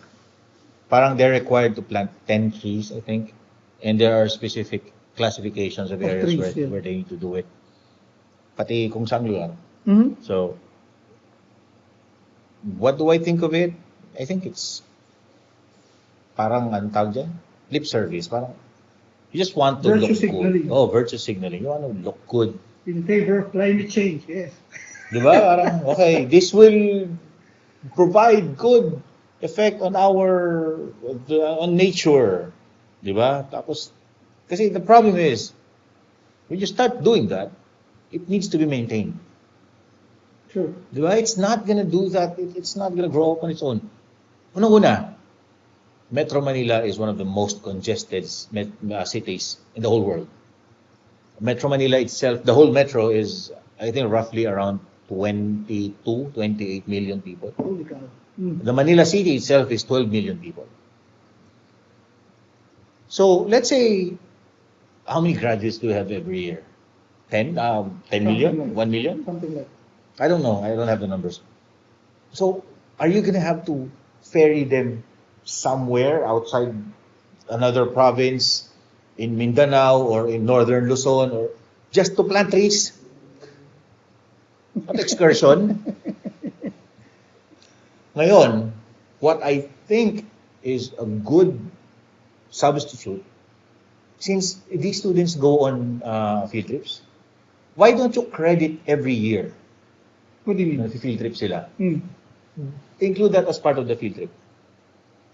Parang they're required to plant 10 trees, I think. And there are specific classifications of areas trees, where they need to do it. Pati kung saan lugar. Mhm. So, what do I think of it? I think it's parang anong tawag dyan? Lip service. Parang you just want to Virtue look signaling. good. Oh, virtue signaling. You want to look good. In favor of climate change, yes. Di ba? Parang, okay, this will provide good effect on on nature. Di ba? Tapos, kasi the problem is, when you start doing that, it needs to be maintained. True. Di ba? It's not gonna do that. It's not gonna grow up on its own. Unang-una, Metro Manila is one of the most congested cities in the whole world. Metro Manila itself, the whole metro is, I think, roughly around 28 million people. Holy cow. The Manila city itself is 12 million people. So, let's say, how many graduates do we have every year? 10? 10 million? 1 million? Something like I don't know. I don't have the numbers. So, are you going to have to ferry them somewhere outside another province in Mindanao or in northern Luzon or just to plant trees? What excursion? Ngayon, what I think is a good substitute, since these students go on field trips, why don't you credit every year? What do you mean? Field trip sila. Include That as part of the field trip.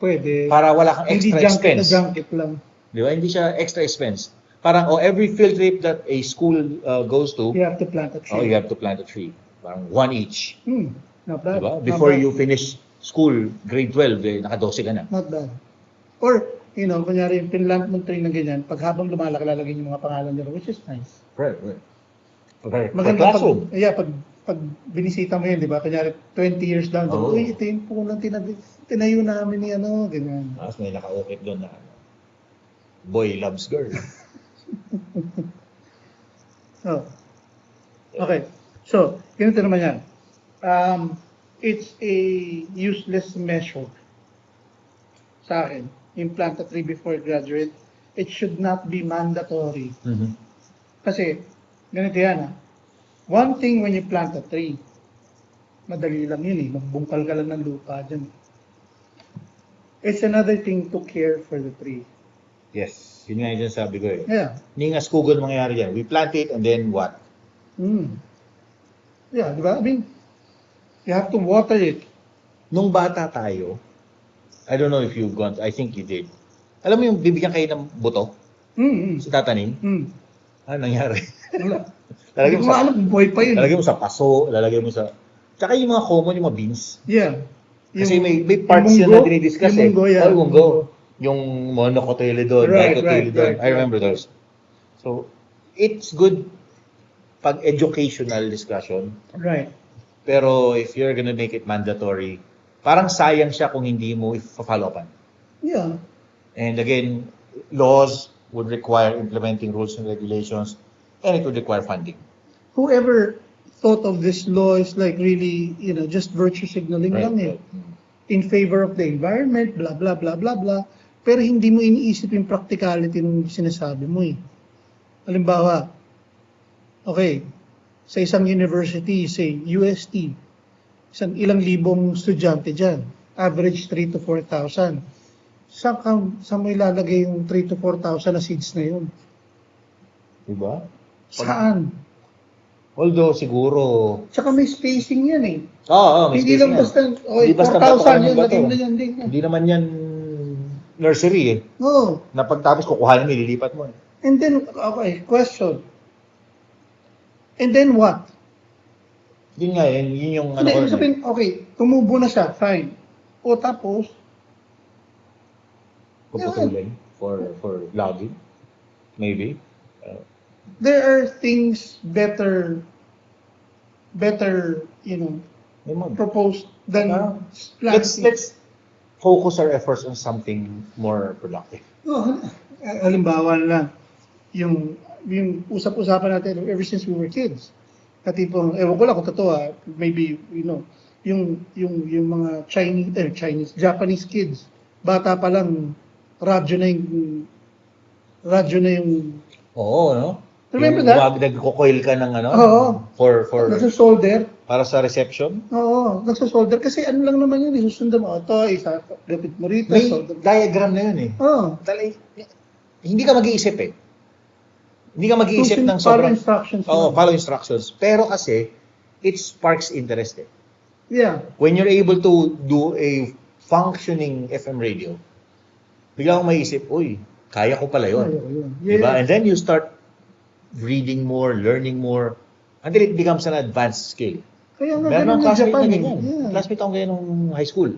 Pwede. Para wala kang Hindi extra junket na expense. junket lang. Di ba? Hindi siya extra expense. Parang, every field trip that a school goes to, You have to plant a tree. you have to plant a tree. Parang one each. Not bad. Diba? Not Before bad. you finish school, grade 12, naka-12 ka na. Not bad. Or, kunyari, yung pinlant mong tree na ganyan, pag habang lumalaki, lalagyan yung mga pangalan nila, which is nice. Right. Okay. Maganda Classroom. pag binisita mo yun, di ba? Kunyari, 20 years down, Oo. uy, ito yung punang tinayo namin ni ganyan. Tapos may naka-ukit doon na, boy loves girl. Oh. Okay. So, ganito naman yan. It's a useless measure sa akin. Yung plant a tree before graduate, it should not be mandatory. Kasi, ganito yan One thing when you plant a tree, madali lang yun magbungkal ka lang ng lupa dyan. It's another thing to care for the tree. Yes. Yun nga yung sabi ko Yeah. Hindi nga skugod mangyayari dyan. We plant it and then what? Yeah, di ba? I mean, you have to water it. Nung bata tayo, I don't know if you've gone, I think you did. Alam mo yung bibigyan kayo ng buto? Si tatanim? Ano nangyari? Wala. Lalagay Hindi mo ko sa, alam kung buhay pa yun. lalagay mo sa paso, lalagay mo sa, tsaka yung mga common, yung mga beans. Yeah. Kasi may parts yan na dinidiscuss yung munggo, yeah. Oh, munggo. Yung monocotyledon, Right, dicotyledon. right. I remember those. So, it's good pag educational discussion. Right. Pero if you're gonna make it mandatory, parang sayang siya kung hindi mo i-follow upan. Yeah. And again, laws would require implementing rules and regulations, and it would require funding. Whoever thought of this law is like really, just virtue signaling lang in favor of the environment, blah, blah, blah, blah, blah. Pero hindi mo iniisip yung practicality ng sinasabi mo Halimbawa, okay, sa isang university, say UST, ilang libong estudyante dyan. Average 3 to 4,000. Saan mo ilalagay yung 3 to 4,000 na seeds na yun? Diba? Saan? Although siguro, Tsaka may spacing yan eh. may Hindi lang spacing yan. basta, Hindi basta bato 4,000 ng yun, bato. lagay mo na yan din. Hindi naman yan nursery eh. Oo. Na pagtapos kukuhanin mo, ililipat mo eh. And then, okay, question. And then what? Yun nga, yun yung ano Hindi, ko. ibig sabihin, okay, tumubo na siya, fine. O tapos, Puputulin for logging. Maybe. there are things better, May mag- proposed than let's planting. focus our efforts on something more productive. Oh, halimbawa na lang, yung usap-usapan natin ever since we were kids. Na tipong, ewan ko lang kung totoo maybe, yung mga Japanese kids, bata pa lang, radyo na yung, Oo, no? Remember yung that? Nagko-coil ka ng ano? Oo. For nagsasolder. para sa reception. Oo, nagsasolder. Kasi ano lang naman yun, isusundan mo, ito, gapit mo rito, May solder. diagram na yun eh. Oo. Hindi ka mag-iisip eh. Hindi ka mag-iisip ng Follow sobrang... instructions. Oo, lang. follow instructions. Pero kasi, it sparks interest eh. Yeah. When you're able to do a functioning FM radio, bigla kang maisip, uy, kaya ko pala yun. Yeah. Diba? And then you start reading more, learning more, until it becomes an advanced skill. Kaya nga Meron ganun akong ng classmate Japan. na ganyan. Yeah. Classmate akong ganyan nung high school.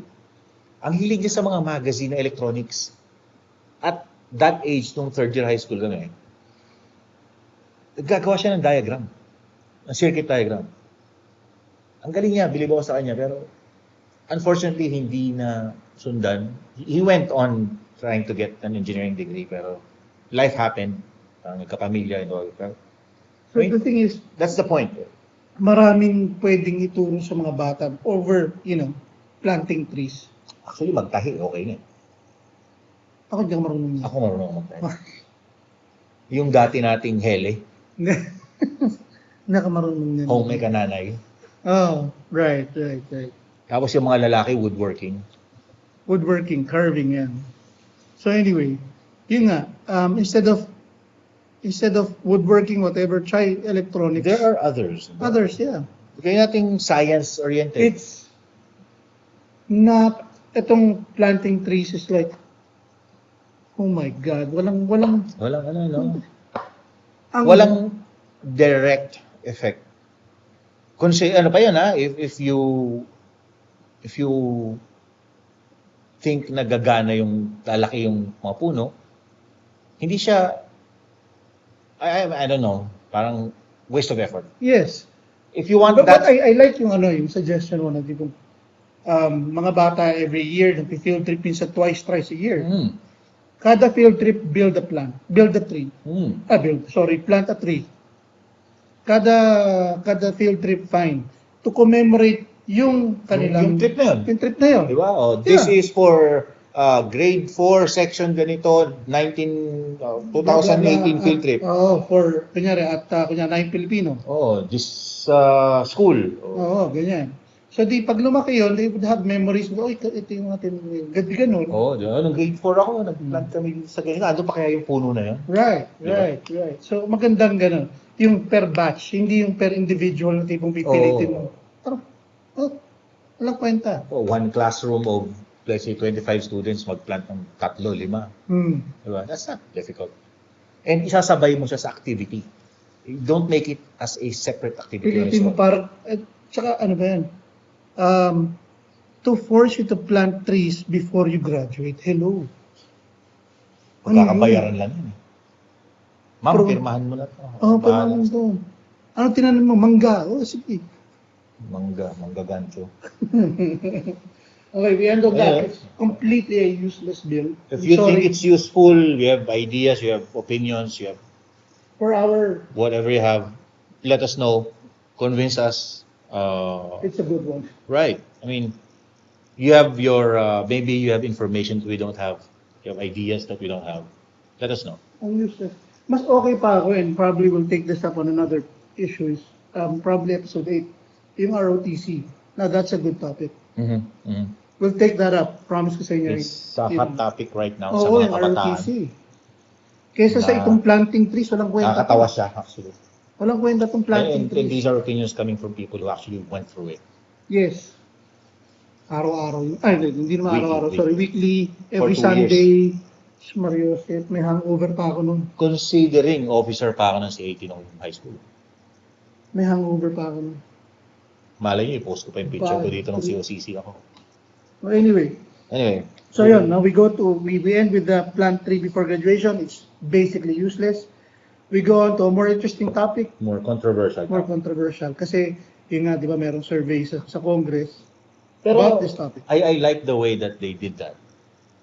Ang hilig niya sa mga magazine na electronics. At that age, nung third year high school kami, gagawa siya ng diagram. Ng circuit diagram. Ang galing niya, bilib ako sa kanya, pero unfortunately, hindi na sundan. He went on trying to get an engineering degree, pero life happened. Nagkapamilya and all. Pero, So the thing is, that's the point. maraming pwedeng ituro sa mga bata over, planting trees. Actually, magtahi, okay na. Ako hindi ako marunong yan. Ako marunong magtahi. Yung dati nating hele, Hindi ako marunong yan. home may kananay. Oh, right. Tapos yung mga lalaki, woodworking. Woodworking, carving yan. So anyway, yun nga, instead of woodworking, whatever, try electronics. There are others. Others, yeah. Kaya nating science-oriented. It's not, itong planting trees is like, oh my God, walang, Walang ano, no? ang- Walang direct effect. Kung ano pa yun, if you think na gagana yung lalaki yung mga puno, hindi siya, I don't know, parang waste of effort. Yes. If you want But that, I like yung suggestion mo na tipong mga bata every year nag-field trip minsan twice, thrice a year. Kada field trip, build a tree. Plant a tree. Kada field trip, fine. To commemorate yung kanilang yung trip na yun. Yung trip na yun. Di ba? This is for grade 4 section ganito, 2018 field trip. For, kunyari, kunyari, 9 Pilipino. This school. Ganyan. So, pag lumaki yun, they would have memories. Ito yung atin, ganun. Di ba? Nung grade 4 ako, nag-plant kami sa ganyan. Ano pa kaya yung puno na yun? Right. Diba? So, magandang ganun. Yung per batch, hindi yung per individual na tipong pipilitin mo. Walang kwenta. One classroom of, let's say, 25 students, mag-plant ng 3, 5. Diba? That's not difficult. And isasabay mo siya sa activity. Don't make it as a separate activity. Pilitin mo parang, tsaka ano ba yan? To force you to plant trees before you graduate. Hello. Magkakabayaran lang yun. Ma'am, Pero- pirmahan mo na to. Parang doon. Ano tinanan mo? Mangga. Sige. Manggagancho. Okay, we end of that. Yeah. It's completely a useless bill. If you think it's useful, you have ideas, you have opinions, you have for our, whatever you have, let us know. Convince us. it's a good one. Right. I mean, you have your, maybe you have information that we don't have. You have ideas that we don't have. Let us know. Ang useless. Mas okay pa ako and probably we'll take this up on another issue is probably episode 8, yung ROTC. Now, that's a good topic. Mhm, mhm. We'll take that up. Promise ko sa inyo. It's a hot topic right now sa Oo, mga yung kabataan. ROTC. Kesa sa Na- itong planting trees, walang kwenta Nakakatawa to. siya, actually. Walang kwenta itong planting And these trees. are opinions coming from people who actually went through it. Yes. Araw-araw yun. Ay, hindi naman Weekly, araw-araw. weekly. Sorry, weekly. For Every 2 Sunday. Mario, may hangover pa ako nun. Considering officer pa ako ng C18 nung high school. May hangover pa ako nun. Malay niyo, i-post ko pa yung picture ko dito ng COCC ako. Well, anyway. Anyway. So yun, now we end with the plant tree before graduation. It's basically useless. We go on to a more interesting topic. More controversial. More controversial. Kasi, yun nga, di ba, merong survey sa Congress Pero about this topic. I like the way that they did that.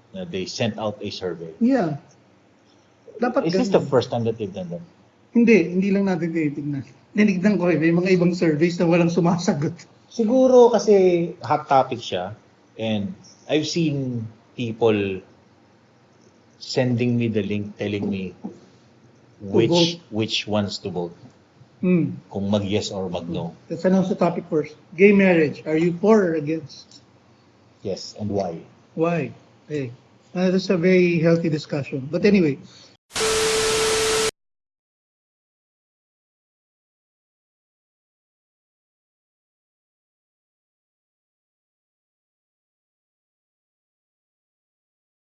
They sent out a survey. Yeah. Dapat Is this the ganun. first time that they've done that? Hindi lang natin tinitignan. Tinignan ko may mga ibang surveys na walang sumasagot. Siguro kasi hot topic siya, and I've seen people sending me the link telling me which ones to vote. Kung mag-yes or mag-no. Let's announce the topic first. Gay marriage. Are you for or against? Yes, and why? Why? Hey. That's a very healthy discussion. But anyway,